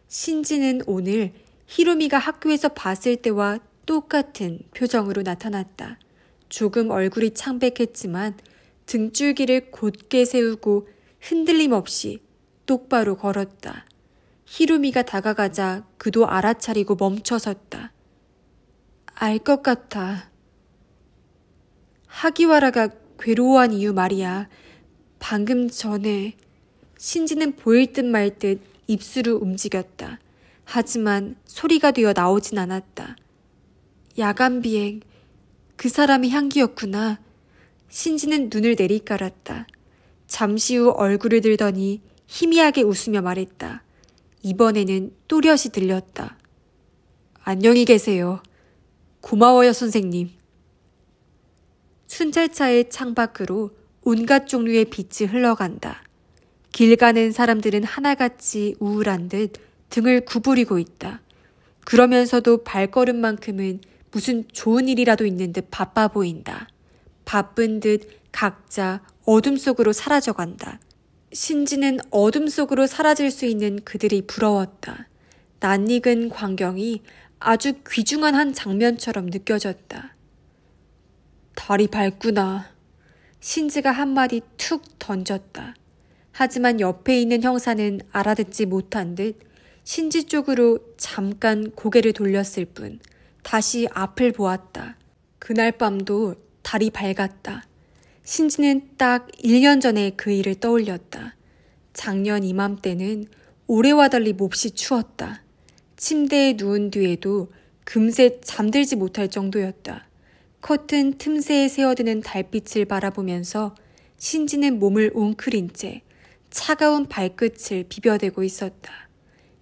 신지는 오늘 히로미가 학교에서 봤을 때와 똑같은 표정으로 나타났다. 조금 얼굴이 창백했지만 등줄기를 곧게 세우고 흔들림 없이 똑바로 걸었다. 히로미가 다가가자 그도 알아차리고 멈춰섰다. 알 것 같아. 하기와라가 괴로워한 이유 말이야. 방금 전에 신지는 보일 듯 말 듯 입술을 움직였다. 하지만 소리가 되어 나오진 않았다. 야간 비행, 그 사람이 향기였구나. 신지는 눈을 내리깔았다. 잠시 후 얼굴을 들더니 희미하게 웃으며 말했다. 이번에는 또렷이 들렸다. 안녕히 계세요. 고마워요, 선생님. 순찰차의 창밖으로 온갖 종류의 빛이 흘러간다. 길 가는 사람들은 하나같이 우울한 듯 등을 구부리고 있다. 그러면서도 발걸음만큼은 무슨 좋은 일이라도 있는 듯 바빠 보인다. 바쁜 듯 각자 어둠 속으로 사라져간다. 신지는 어둠 속으로 사라질 수 있는 그들이 부러웠다. 낯익은 광경이 아주 귀중한 한 장면처럼 느껴졌다. 달이 밝구나. 신지가 한마디 툭 던졌다. 하지만 옆에 있는 형사는 알아듣지 못한 듯 신지 쪽으로 잠깐 고개를 돌렸을 뿐 다시 앞을 보았다. 그날 밤도 달이 밝았다. 신지는 딱 1년 전에 그 일을 떠올렸다. 작년 이맘때는 올해와 달리 몹시 추웠다. 침대에 누운 뒤에도 금세 잠들지 못할 정도였다. 커튼 틈새에 새어드는 달빛을 바라보면서 신지는 몸을 웅크린 채 차가운 발끝을 비벼대고 있었다.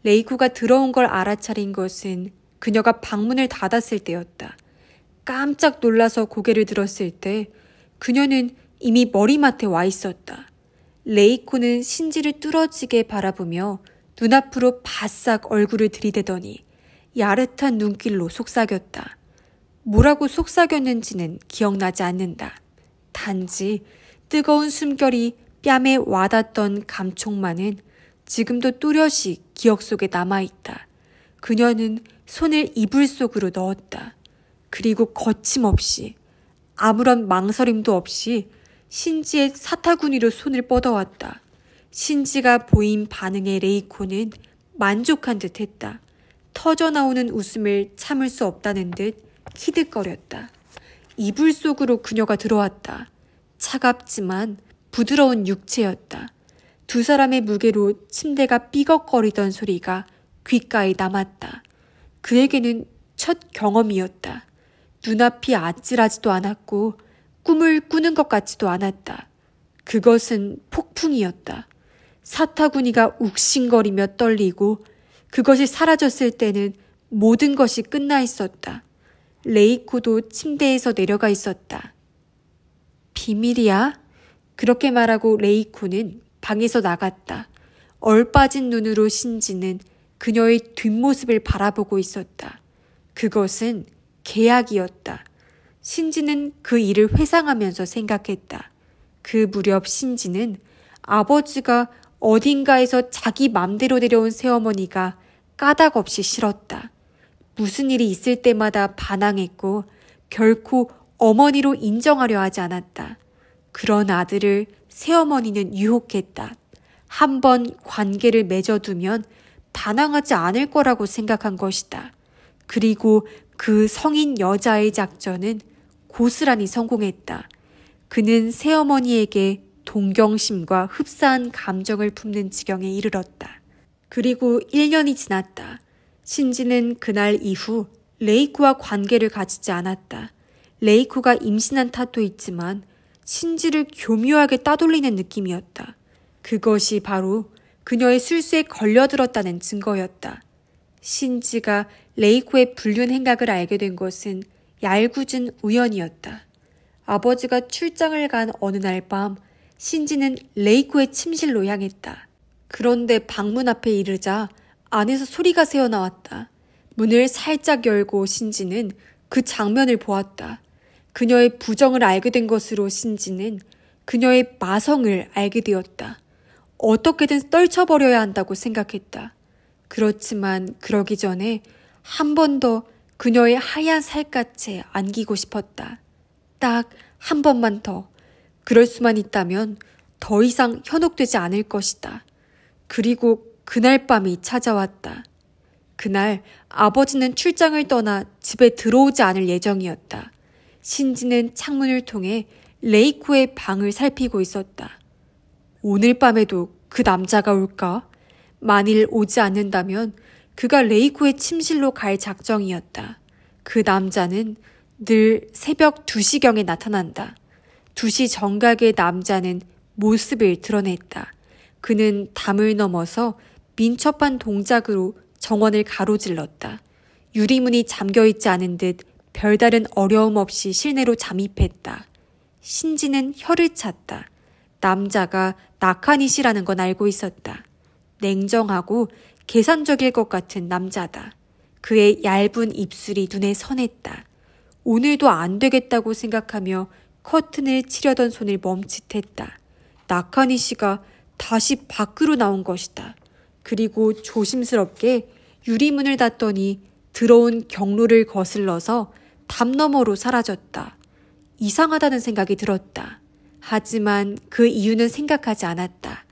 레이코가 들어온 걸 알아차린 것은 그녀가 방문을 닫았을 때였다. 깜짝 놀라서 고개를 들었을 때 그녀는 이미 머리맡에 와 있었다. 레이코는 신지를 뚫어지게 바라보며 눈앞으로 바싹 얼굴을 들이대더니 야릇한 눈길로 속삭였다. 뭐라고 속삭였는지는 기억나지 않는다. 단지 뜨거운 숨결이 뺨에 와닿던 감촉만은 지금도 또렷이 기억 속에 남아있다. 그녀는 손을 이불 속으로 넣었다. 그리고 거침없이 아무런 망설임도 없이 신지의 사타구니로 손을 뻗어왔다. 신지가 보인 반응에 레이코는 만족한 듯 했다. 터져나오는 웃음을 참을 수 없다는 듯 히득거렸다. 이불 속으로 그녀가 들어왔다. 차갑지만 부드러운 육체였다. 두 사람의 무게로 침대가 삐걱거리던 소리가 귓가에 남았다. 그에게는 첫 경험이었다. 눈앞이 아찔하지도 않았고 꿈을 꾸는 것 같지도 않았다. 그것은 폭풍이었다. 사타구니가 욱신거리며 떨리고 그것이 사라졌을 때는 모든 것이 끝나 있었다. 레이코도 침대에서 내려가 있었다. 비밀이야? 그렇게 말하고 레이코는 방에서 나갔다. 얼빠진 눈으로 신지는 그녀의 뒷모습을 바라보고 있었다. 그것은 계약이었다. 신지는 그 일을 회상하면서 생각했다. 그 무렵 신지는 아버지가 어딘가에서 자기 맘대로 데려온 새어머니가 까닭없이 싫었다. 무슨 일이 있을 때마다 반항했고 결코 어머니로 인정하려 하지 않았다. 그런 아들을 새어머니는 유혹했다. 한번 관계를 맺어두면 반항하지 않을 거라고 생각한 것이다. 그리고 그 성인 여자의 작전은 고스란히 성공했다. 그는 새어머니에게 동경심과 흡사한 감정을 품는 지경에 이르렀다. 그리고 1년이 지났다. 신지는 그날 이후 레이코와 관계를 가지지 않았다. 레이코가 임신한 탓도 있지만 신지를 교묘하게 따돌리는 느낌이었다. 그것이 바로 그녀의 술수에 걸려들었다는 증거였다. 신지가 레이코의 불륜 행각을 알게 된 것은 얄궂은 우연이었다. 아버지가 출장을 간 어느 날 밤 신지는 레이코의 침실로 향했다. 그런데 방문 앞에 이르자 안에서 소리가 새어나왔다. 문을 살짝 열고 신지는 그 장면을 보았다. 그녀의 부정을 알게 된 것으로 신지는 그녀의 마성을 알게 되었다. 어떻게든 떨쳐버려야 한다고 생각했다. 그렇지만 그러기 전에 한 번 더 그녀의 하얀 살갗에 안기고 싶었다. 딱 한 번만 더. 그럴 수만 있다면 더 이상 현혹되지 않을 것이다. 그리고 그날 밤이 찾아왔다. 그날 아버지는 출장을 떠나 집에 들어오지 않을 예정이었다. 신지는 창문을 통해 레이코의 방을 살피고 있었다. 오늘 밤에도 그 남자가 올까? 만일 오지 않는다면 그가 레이코의 침실로 갈 작정이었다. 그 남자는 늘 새벽 2시경에 나타난다. 2시 정각의 남자는 모습을 드러냈다. 그는 담을 넘어서 민첩한 동작으로 정원을 가로질렀다. 유리문이 잠겨있지 않은 듯 별다른 어려움 없이 실내로 잠입했다. 신지는 혀를 찼다. 남자가 나카니시라는 건 알고 있었다. 냉정하고 계산적일 것 같은 남자다. 그의 얇은 입술이 눈에 선했다. 오늘도 안 되겠다고 생각하며 커튼을 치려던 손을 멈칫했다. 나카니시가 다시 밖으로 나온 것이다. 그리고 조심스럽게 유리문을 닫더니 들어온 경로를 거슬러서 담 너머로 사라졌다. 이상하다는 생각이 들었다. 하지만 그 이유는 생각하지 않았다.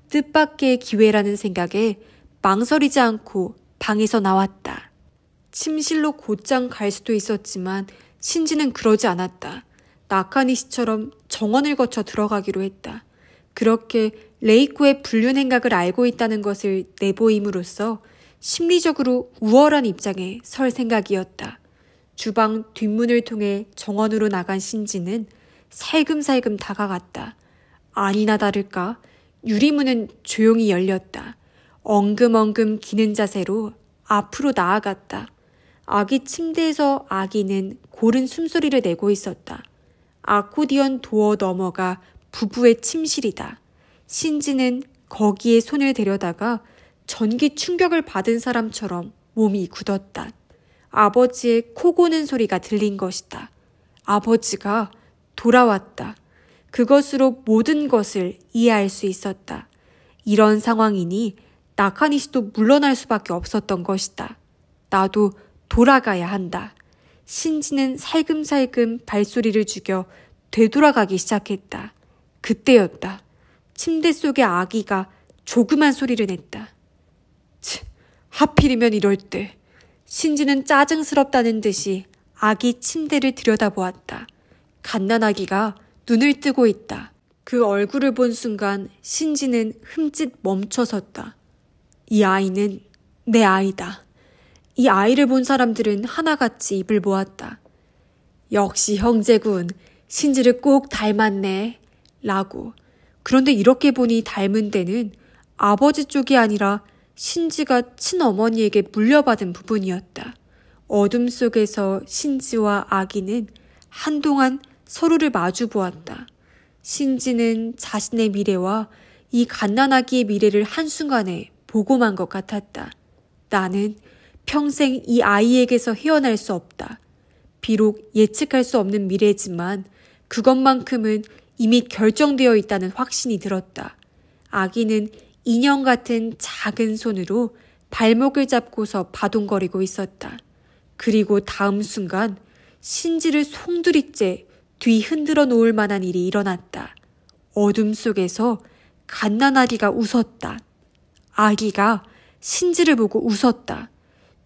뜻밖의 기회라는 생각에 망설이지 않고 방에서 나왔다. 침실로 곧장 갈 수도 있었지만 신지는 그러지 않았다. 나카니시처럼 정원을 거쳐 들어가기로 했다. 그렇게 레이코의 불륜 행각을 알고 있다는 것을 내보임으로써 심리적으로 우월한 입장에 설 생각이었다. 주방 뒷문을 통해 정원으로 나간 신지는 살금살금 다가갔다. 아니나 다를까 유리문은 조용히 열렸다. 엉금엉금 기는 자세로 앞으로 나아갔다. 아기 침대에서 아기는 고른 숨소리를 내고 있었다. 아코디언 도어 너머가 부부의 침실이다. 신지는 거기에 손을 대려다가 전기 충격을 받은 사람처럼 몸이 굳었다. 아버지의 코 고는 소리가 들린 것이다. 아버지가 돌아왔다. 그것으로 모든 것을 이해할 수 있었다. 이런 상황이니 나카니시도 물러날 수밖에 없었던 것이다. 나도 돌아가야 한다. 신지는 살금살금 발소리를 죽여 되돌아가기 시작했다. 그때였다. 침대 속의 아기가 조그만 소리를 냈다. 하필이면 이럴 때. 신지는 짜증스럽다는 듯이 아기 침대를 들여다보았다. 갓난아기가 눈을 뜨고 있다. 그 얼굴을 본 순간 신지는 흠칫 멈춰섰다. 이 아이는 내 아이다. 이 아이를 본 사람들은 하나같이 입을 모았다. 역시 형제군, 신지를 꼭 닮았네. 라고. 그런데 이렇게 보니 닮은 데는 아버지 쪽이 아니라 신지가 친어머니에게 물려받은 부분이었다. 어둠 속에서 신지와 아기는 한동안 서로를 마주 보았다. 신지는 자신의 미래와 이 갓난아기의 미래를 한순간에 보고만 것 같았다. 나는 평생 이 아이에게서 헤어날 수 없다. 비록 예측할 수 없는 미래지만 그것만큼은 이미 결정되어 있다는 확신이 들었다. 아기는 인형 같은 작은 손으로 발목을 잡고서 바동거리고 있었다. 그리고 다음 순간 신지를 송두리째 뒤 흔들어 놓을 만한 일이 일어났다. 어둠 속에서 갓난아기가 웃었다. 아기가 신지를 보고 웃었다.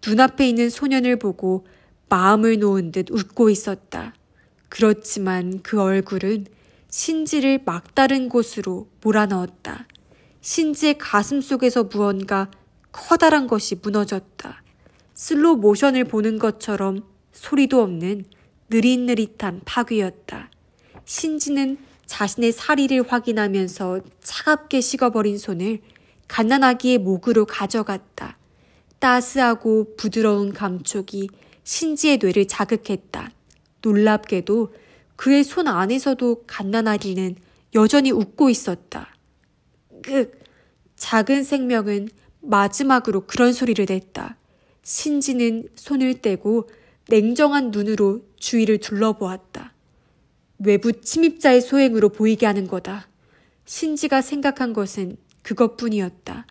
눈앞에 있는 소년을 보고 마음을 놓은 듯 웃고 있었다. 그렇지만 그 얼굴은 신지를 막다른 곳으로 몰아넣었다. 신지의 가슴 속에서 무언가 커다란 것이 무너졌다. 슬로우 모션을 보는 것처럼 소리도 없는 느릿느릿한 파괴였다. 신지는 자신의 사리를 확인하면서 차갑게 식어버린 손을 갓난아기의 목으로 가져갔다. 따스하고 부드러운 감촉이 신지의 뇌를 자극했다. 놀랍게도 그의 손 안에서도 갓난아기는 여전히 웃고 있었다. 작은 생명은 마지막으로 그런 소리를 냈다. 신지는 손을 떼고 냉정한 눈으로 주위를 둘러보았다. 외부 침입자의 소행으로 보이게 하는 거다. 신지가 생각한 것은 그것뿐이었다.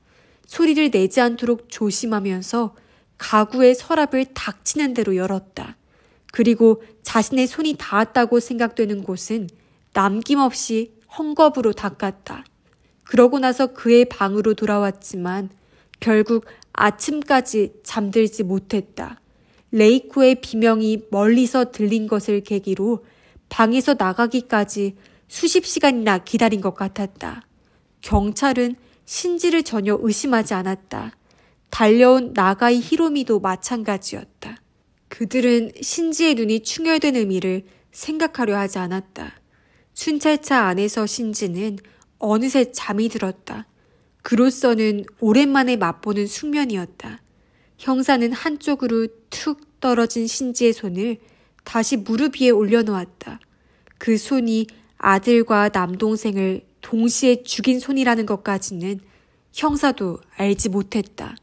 소리를 내지 않도록 조심하면서 가구의 서랍을 닥치는 대로 열었다. 그리고 자신의 손이 닿았다고 생각되는 곳은 남김없이 헝겊으로 닦았다. 그러고 나서 그의 방으로 돌아왔지만 결국 아침까지 잠들지 못했다. 레이코의 비명이 멀리서 들린 것을 계기로 방에서 나가기까지 수십 시간이나 기다린 것 같았다. 경찰은 신지를 전혀 의심하지 않았다. 달려온 나가이 히로미도 마찬가지였다. 그들은 신지의 눈이 충혈된 의미를 생각하려 하지 않았다. 순찰차 안에서 신지는 어느새 잠이 들었다. 그로서는 오랜만에 맛보는 숙면이었다. 형사는 한쪽으로 툭 떨어진 신지의 손을 다시 무릎 위에 올려놓았다. 그 손이 아들과 남동생을 동시에 죽인 손이라는 것까지는 형사도 알지 못했다.